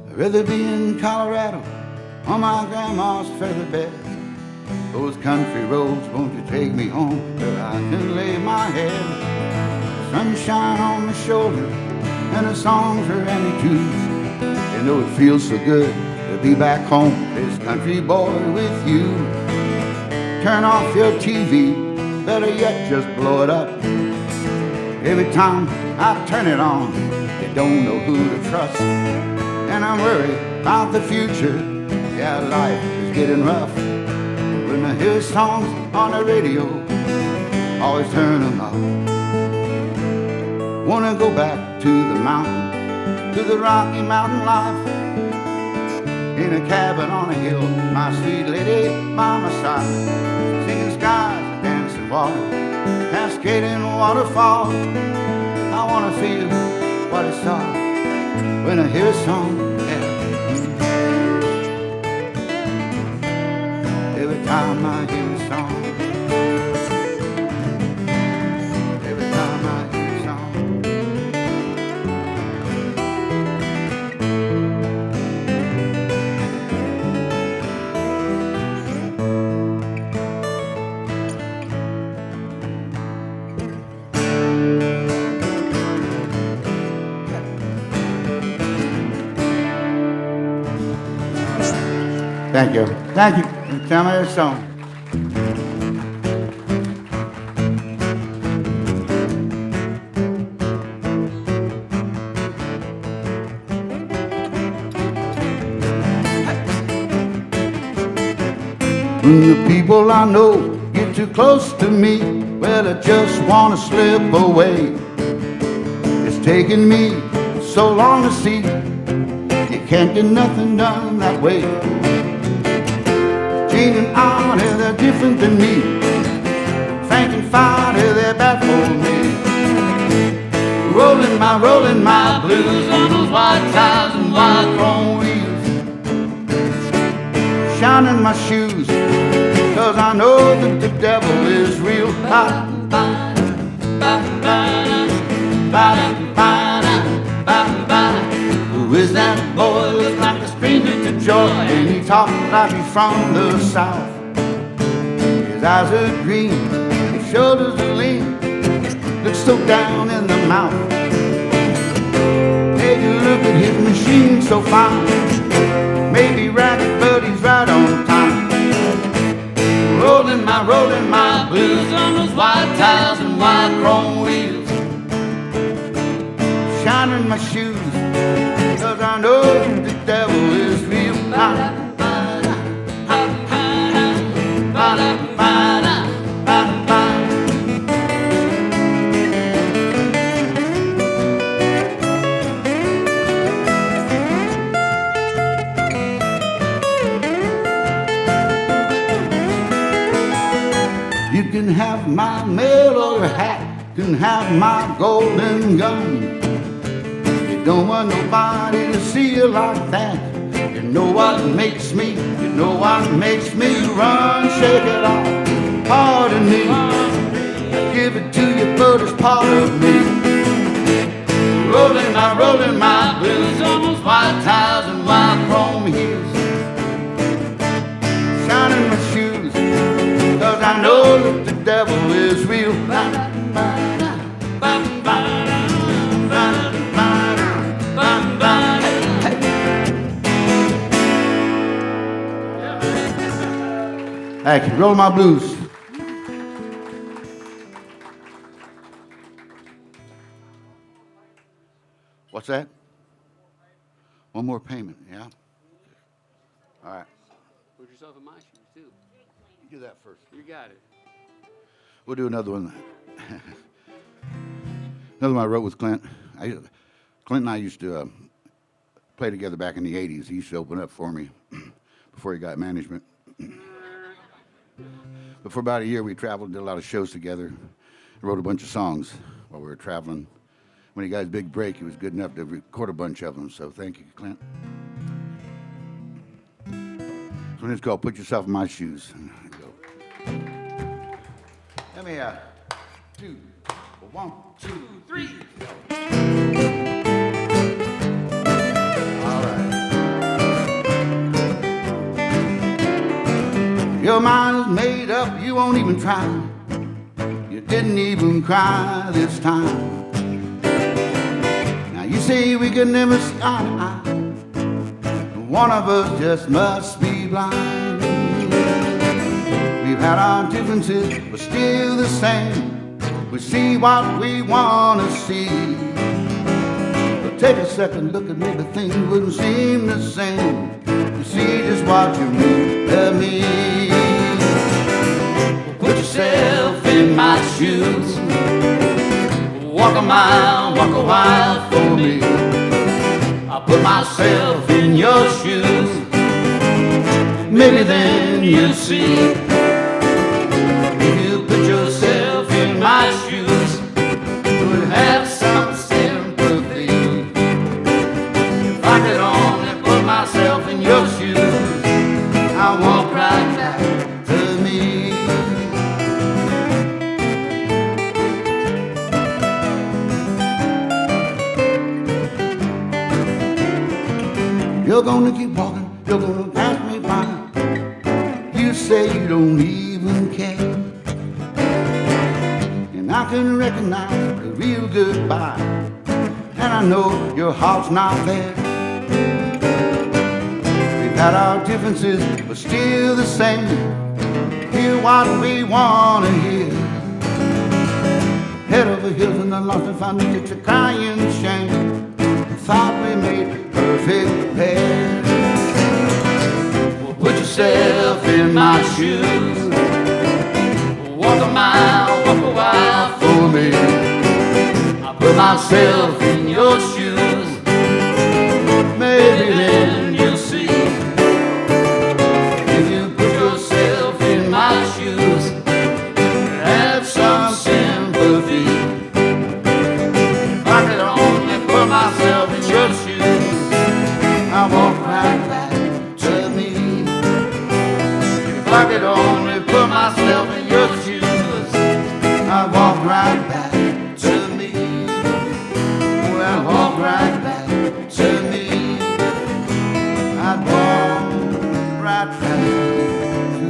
I'd rather be in Colorado on my grandma's feather bed. Those country roads, won't you take me home where I can lay my head? Sunshine on my shoulder and the songs are any tunes. You know it feels so good to be back home, this country boy with you. Turn off your TV, better yet just blow it up. Every time I turn it on, you don't know who to trust. And I'm worried about the future. Yeah, life is getting rough. When I hear songs on the radio, always turn them up. Wanna go back to the mountain, to the Rocky Mountain life. In a cabin on a hill, my sweet lady by my side. Singing skies and dancing water, cascading waterfalls. I wanna feel what it's all when I hear a song, yeah. Every time I hear a song, every time I hear a song. Thank you. Thank you. Tell me a song. When the people I know get too close to me, well, I just want to slip away. It's taken me so long to see you can't get nothing done that way. Gene and Artie, they're different than me. Frank and Foddy, they're bad for me. Rolling my blues on those white tires and white chrome wheels. Shining my shoes, 'cause I know that the devil is real. Who is that boy? Looks like a stranger to joy, and he talks like he's from the south. His eyes are green, his shoulders are lean, looks so down in the mouth. Take a look at his machine, so fine. Maybe ragged, but he's right on time. Rolling my blues on those white tires and white chrome wheels. Shining my shoes, 'cause I know the devil is real. You can have my mail or a hat, can have my golden gun. You don't want nobody to see you like that. You know what makes me run, shake it off. Pardon me, I give it to you, but it's part of me. Rolling my blues on those white tires and white chrome heels. Shining my shoes, 'cause I know that the devil is real. Thank you. Roll my blues. What's that? One more payment, yeah? All right.
Put yourself in my shoes, too.
You do that first.
You got it.
We'll do another one. Another one I wrote with Clint. Clint and I used to play together back in the 80s. He used to open up for me before he got management. But for about a year, we traveled, did a lot of shows together, wrote a bunch of songs while we were traveling. When he got his big break, he was good enough to record a bunch of them, so thank you, Clint. This one is called Put Yourself in My Shoes. Let me, 2, 1, 2, 3. All right. Your mind is made up, you won't even try. You didn't even cry this time. Now you say we could never see eye to eye. One of us just must be blind. We've had our differences, but still the same. We see what we want to see. But take a second look at me, but things wouldn't seem the same. You see just what you mean to me. Put yourself in my shoes. Walk a mile, walk a while for me. I put myself in your shoes. Maybe then you'll see. If you put yourself in my shoes, you would have some sympathy. If I could only put myself in your shoes, I'll walk right back to me. You're gonna keep walking, you're gonna pass me by. You say you don't even care, and I can recognize the real goodbye, and I know your heart's not there. We've Got our differences, but still the same. Hear what we want to hear. Head over heels in the lost and found it's a crying shame. Thought we made a perfect pair. Well, put yourself in my shoes. Walk a mile, walk a while for me. I put myself in your shoes. Maybe then you'll see. If you put yourself in my shoes, have some sympathy. If I could only put myself in your shoes, I walk right back to me. If I could only put myself in your shoes, I walk right back to me. Well, I walk right back to me. I walk right back to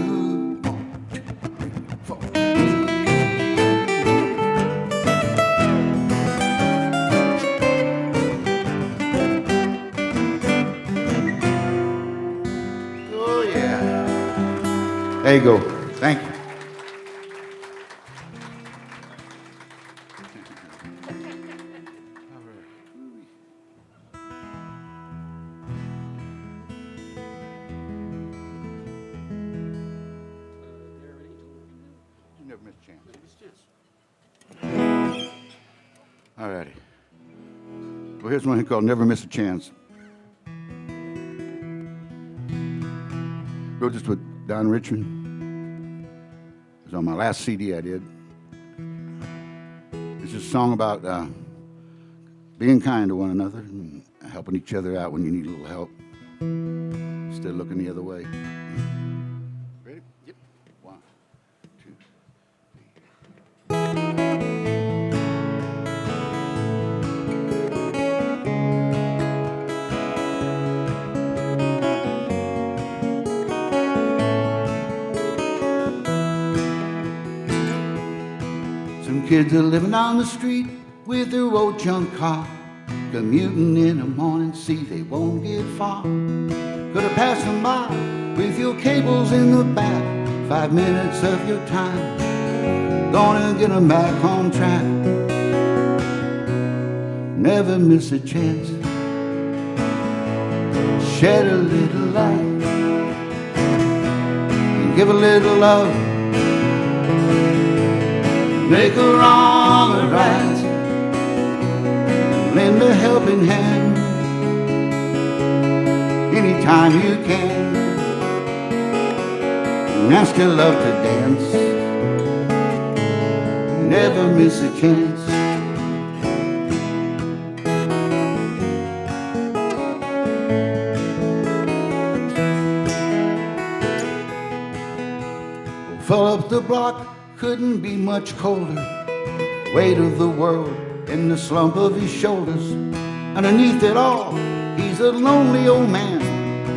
Oh yeah. There you go. Thank you. You never miss a chance. All righty. Well, here's one called Never Miss a Chance. Wrote this with Don Richmond. It was on my last CD I did. It's a song about being kind to one another and helping each other out when you need a little help instead of looking the other way. Ready? Yep. 1, 2, 3. Some kids are living on the street with their old junk car, commuting in the morning, see they won't get far. Could have passed them by with your cables in the back. 5 minutes of your time, gonna get them back on track. Never miss a chance. Shed a little light and give a little love. Make a wrong a right. Lend a helping hand anytime you can. And ask your love to dance. Never miss a chance. Fill up the block, couldn't be much colder. Weight of the world in the slump of his shoulders. Underneath it all, he's a lonely old man.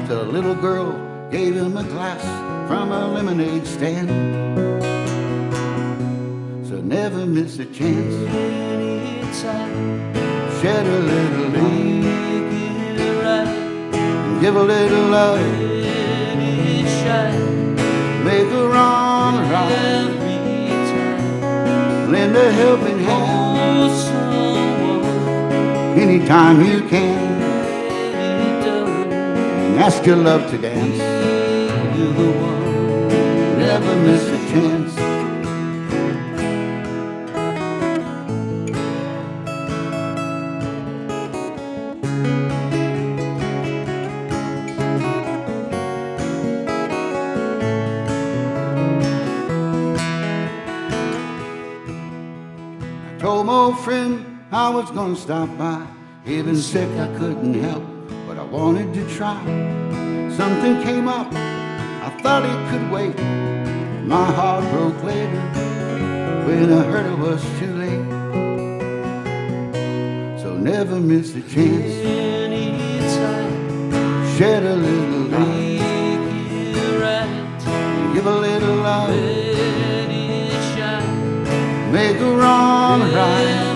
Till a little girl gave him a glass from a lemonade stand. So never miss a chance. Shed a little light, give a little love, make a wrong right. Lend a helping hand anytime you can. And ask your love to dance. Never miss a chance. Told my old friend I was gonna stop by. He'd been sick, I couldn't help, but I wanted to try. Something came up, I thought it could wait. My heart broke later when I heard it was too late. So never miss a chance. Shed a little light, give a little love, make a wrong right.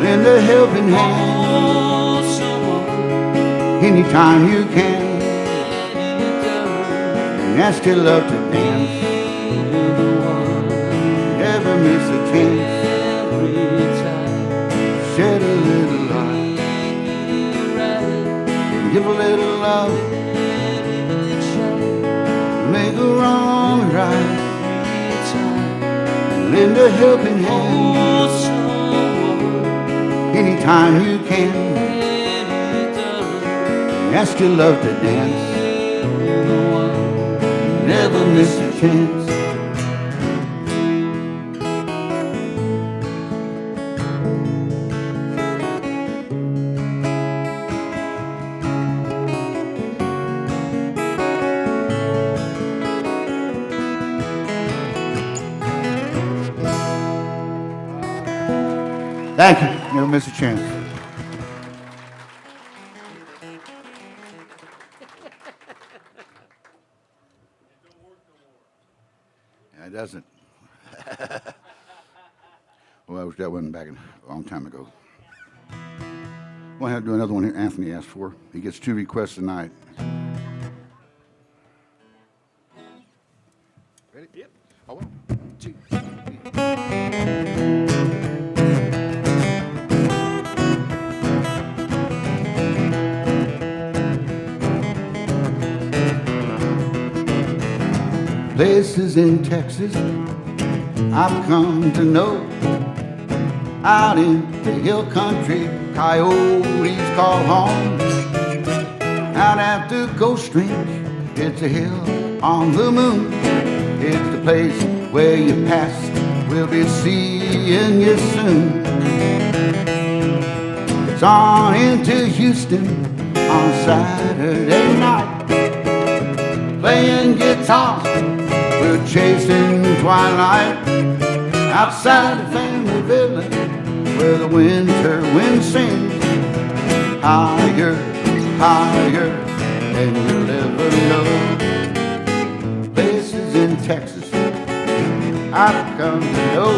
Lend a helping hand anytime you can. And ask your love to dance. Never miss a chance. Shed a little light. Give a little love. Make a wrong right. Lend a helping hand. Anytime you can. Ask your love to dance. Never miss a chance. Thank you. Never miss a chance. Yeah, it doesn't. Well, I wish that wasn't back a long time ago. We'll have to do another one here Anthony asked for. He gets 2 requests tonight. Ready? Yep. Oh, 1, 2, 3. Places in Texas I've come to know. Out in the hill country, coyotes call home. Out at the Ghost Range, it's a hill on the moon. It's the place where you passed, we'll be seeing you soon. It's on into Houston on Saturday night, playing guitar. We're chasing twilight outside the family village where the winter wind sings higher, higher than you'll ever know. Places in Texas I've come to know.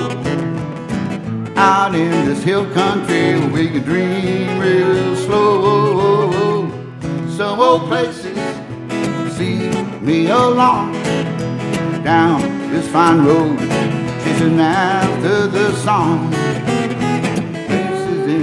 Out in this hill country we can dream real slow. Some old places see me along down this fine road, chasing after the song. Places in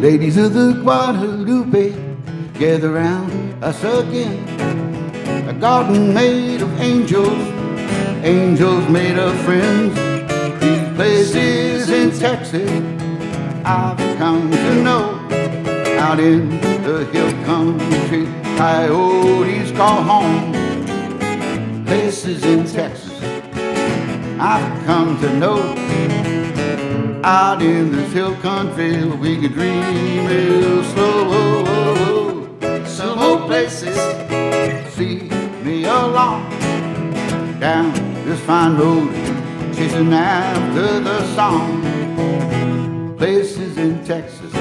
ladies of the Guadalupe, gather round us again. A garden made of angels, angels made of friends. These places in Texas I've come to know. Out in the hill country, coyotes call home. Places in Texas I've come to know. Out in this hill country we can dream real slow. Some old places see me along down this fine road, chasing after the song. Places in Texas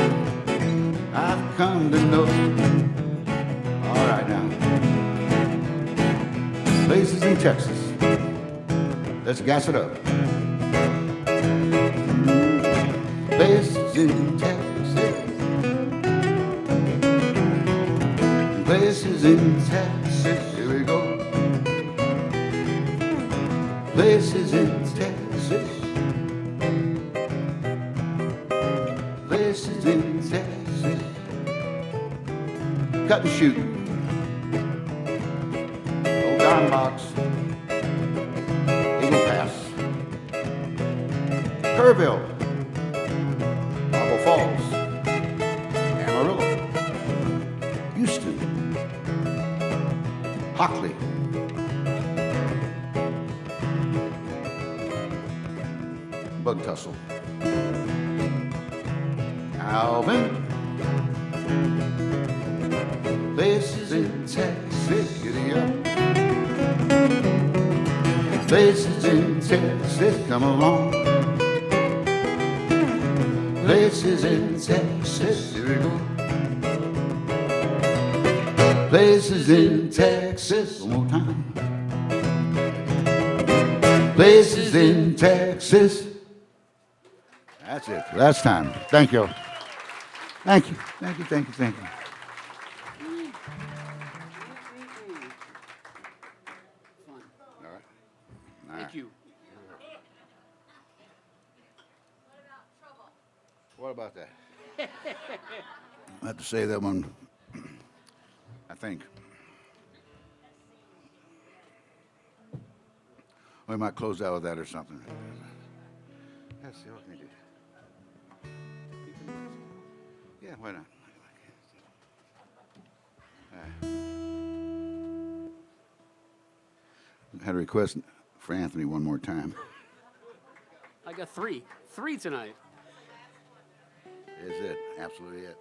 I've come to know. All right now. Places in Texas. Let's gas it up. Places in Texas. Places in Texas. Here we go. Places in Texas. Places in Texas. Cut and shoot. Old Dime Box. Eagle Pass. Kerrville. Falls, Amarillo, Houston, Hockley, Bug Tussle, Alvin, places in Texas, giddy up, Places in Texas, come along. Places in Texas, here we go. Places in Texas, one more time. Places in Texas. That's it. Last time. Thank you. Thank you. Thank you. Thank you. Thank you.
Fun.
All right.
Thank you.
What about that? I have to say that one, I think. We might close out with that or something. Let's see, what can we do? Yeah, why not? I had a request for Anthony one more time.
I got three. Three tonight.
Is it? Absolutely it.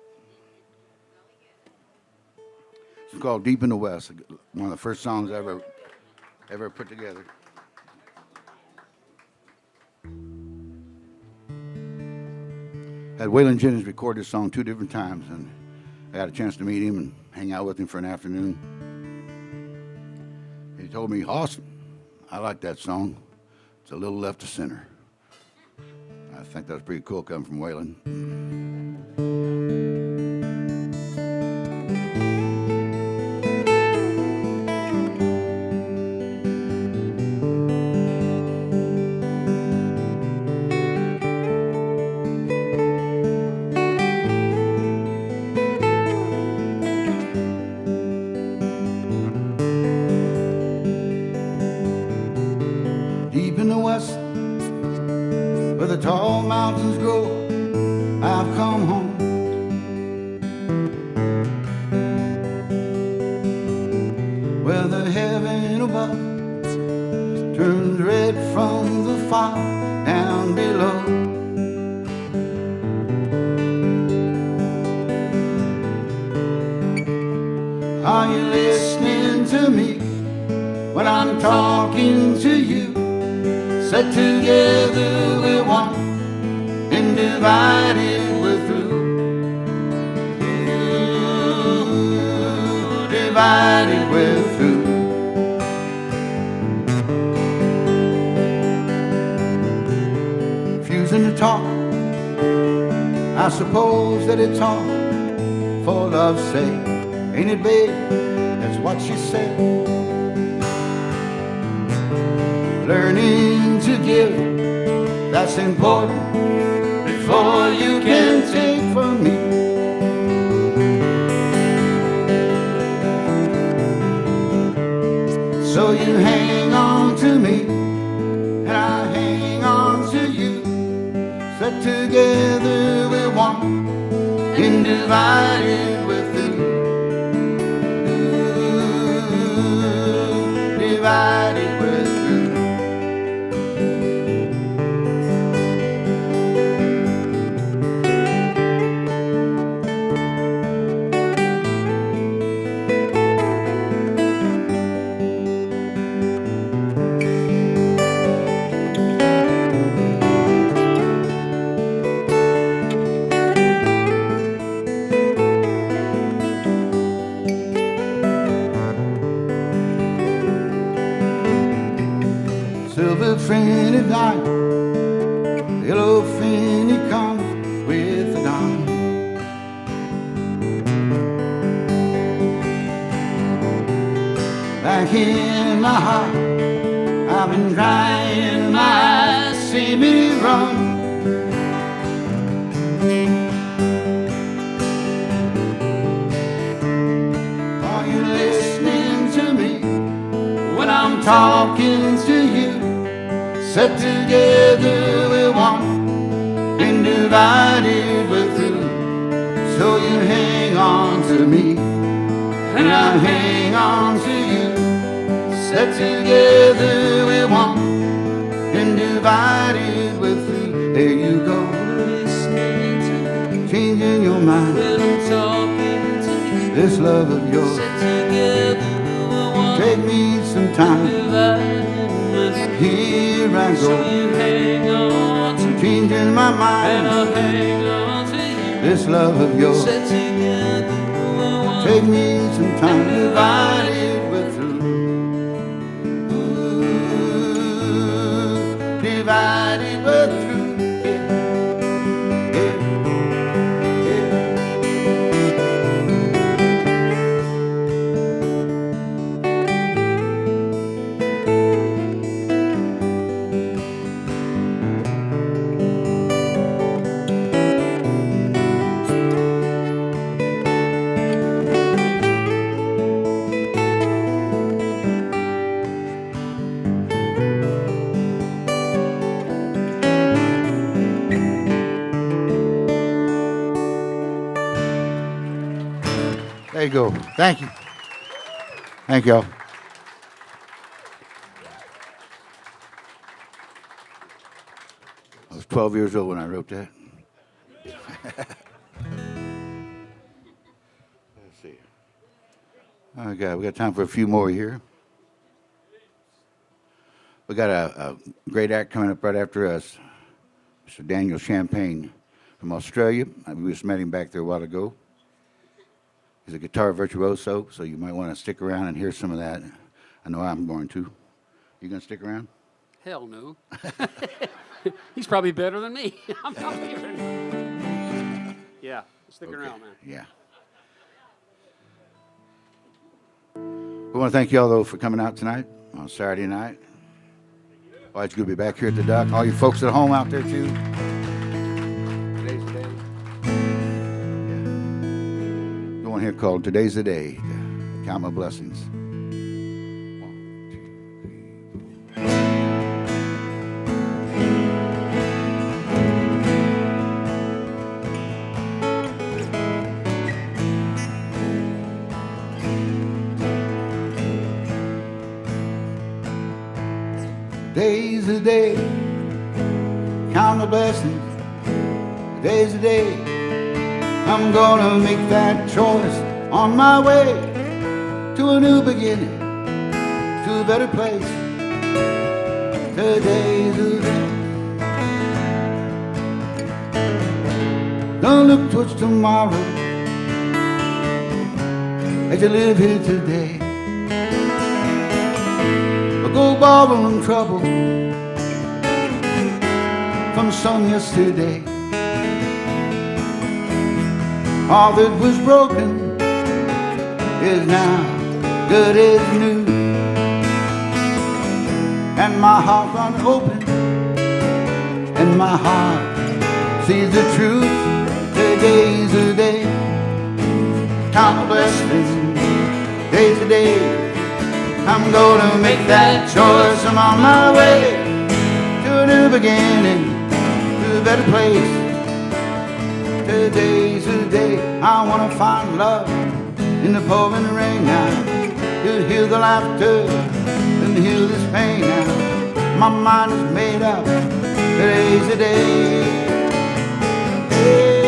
It's called Deep in the West. One of the first songs I ever put together. Had Waylon Jennings record this song 2 different times, and I got a chance to meet him and hang out with him for an afternoon. He told me, "Austin, I like that song. It's a little left of center." I think that's pretty cool coming from Waylon. Deep in the West, where the tall mountains grow, I've come home. Where the heaven above turns red from the fire down below. Are you listening to me when I'm talking to you? Set together we're one, and divided we're through. Ooh, divided we're through. Refusing to talk, I suppose that it's all for love's sake. Ain't it, babe? That's what she said. Learning to give, that's important, before you can take from me. So you hang on to me, and I hang on to you. Set together we're one, and divided we're through. Ooh, divided we're through. Silver finny dime, yellow finny comes with a dime. Back in my heart, I've been crying my eyes, see me run. Are you listening to me when I'm talking to you? Set together we're one, and divided we're through. So you hang on to me, and I hang on to you. Set together we're one, and divided we're through. There you go,
Listening to me
changing your mind.
when I'm talking to you.
This love of yours,
Set together we're one,
take me some time.
divided we're
Here I
So
go,
you hang on to me,
changing my
and
mind.
I'll hang on to you.
This love of yours,
Set together, we're one.
take me some time, divided we're through. Ooh, divided we're through. Yeah, yeah, yeah. There you go. Thank you. Thank y'all. I was 12 years old when I wrote that. Let's see. Oh, God, we got time for a few more here. We got a great act coming up right after us. Mr. Daniel Champagne from Australia. We just met him back there a while ago. He's a guitar virtuoso, so you might want to stick around and hear some of that. I know I'm going to. You going to stick around?
Hell no. He's probably better than me. I'm not hearing. Yeah, stick around, man.
Yeah. We want to thank you all, though, for coming out tonight on Saturday night. Always good to be back here at the Duck. All you folks at home out there, too. Today's the day. Yeah. The one here called Today's the Day. Count my blessings. Today's the day, count the blessings. Today's the day, I'm gonna make that choice on my way to a new beginning, to a better place. Today's the day. Don't look towards tomorrow as you live here today. Go borrowing trouble from some yesterday. All that was broken is now good as new, and my heart runs open, and my heart sees the truth. Today's the day, count the blessings. Today's the day, I'm gonna make that choice. I'm on my way to a new beginning, to a better place. Today's the day, I wanna find love in the pouring rain now, to heal the laughter and heal this pain now. My mind is made up, today's the day. Hey.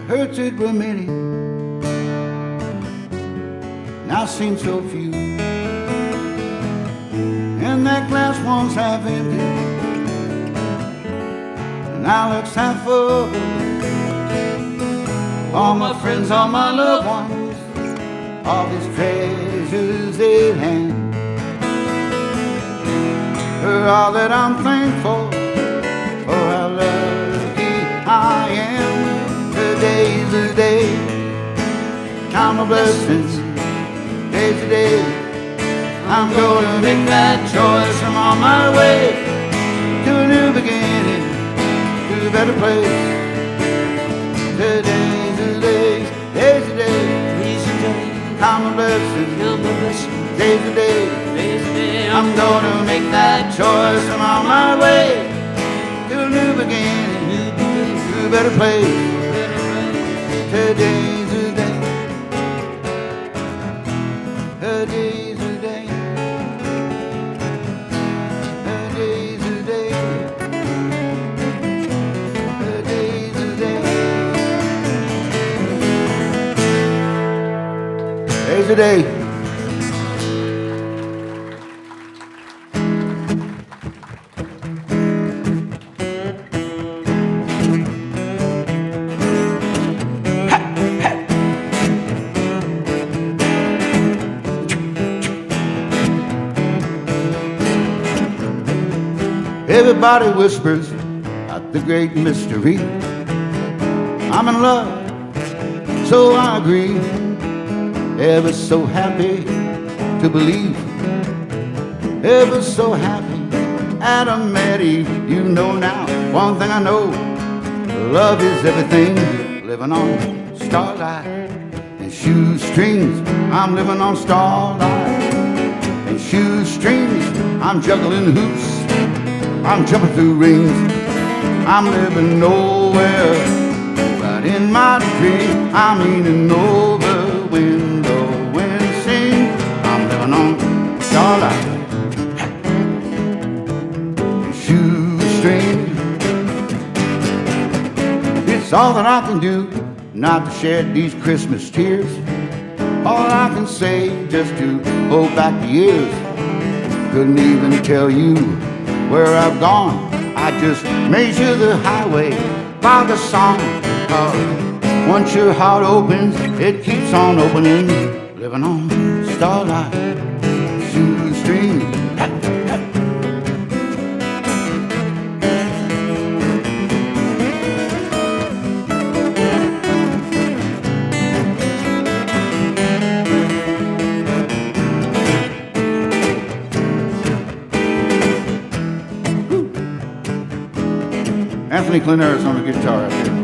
Hurts it were many, now seem so few, and that glass once half empty, and now looks half full. All my friends, all my loved ones, all these treasures at hand, are all that I'm thankful for. How lucky I am. Today's the day, count my blessings. Today's the day, I'm gonna make that choice. I'm on my way to a new beginning, to a better place. Today's the day, today's the day, count my blessings. Today's the day, I'm gonna make that choice. I'm on my way to a new beginning, to a better place. Today's the day, crazy day. Everybody whispers at the great mystery. I'm in love, so I agree. Ever so happy to believe. Ever so happy Adam met Eve. You know now, one thing I know, love is everything. Living on starlight and shoestrings. I'm living on starlight and shoestrings. I'm juggling hoops. I'm jumping through rings. I'm living nowhere but in my dream. I'm leaning over window wind sing. I'm living on starlight and shoestrings. It's all that I can do not to shed these Christmas tears. All I can say just to hold back the years. Couldn't even tell you where I've gone. I just measure the highway by the song. Once your heart opens, it keeps on opening. Living on starlight, shoestrings. Anthony Klonaris on the guitar up here.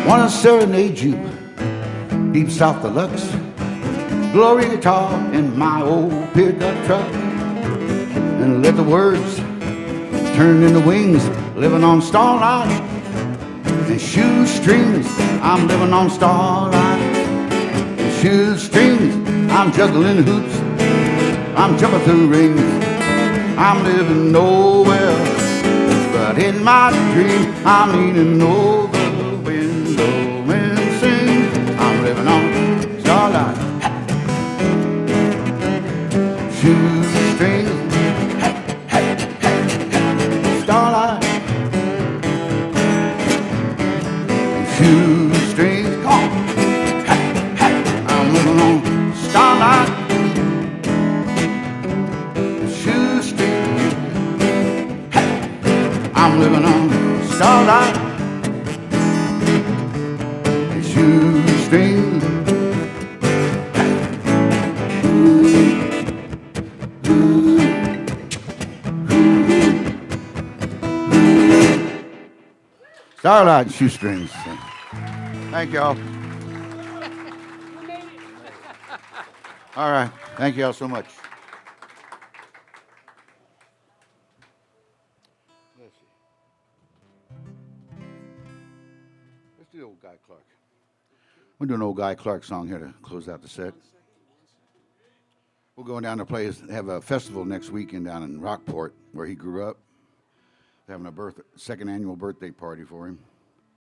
I want to serenade you, deep south deluxe, glory guitar in my old pickup truck, and let the words turn into wings. Living on starlight and shoestrings. I'm living on starlight and shoestrings. I'm juggling hoops. I'm jumping through rings. I'm living nowhere but in my dream. I'm leaning over the window and sing. I'm living on starlight, shoestrings. Starlight, shoestrings. Come on. I'm living on starlight, shoestrings. I'm living on starlight, shoestrings. Starlight and shoestrings. Thank y'all. All right. Thank y'all so much. Let's see. Let's do the Old Guy Clark. We'll do an Old Guy Clark song here to close out the set. We're going down to play, have a festival next weekend down in Rockport, where he grew up. Having a second annual birthday party for him.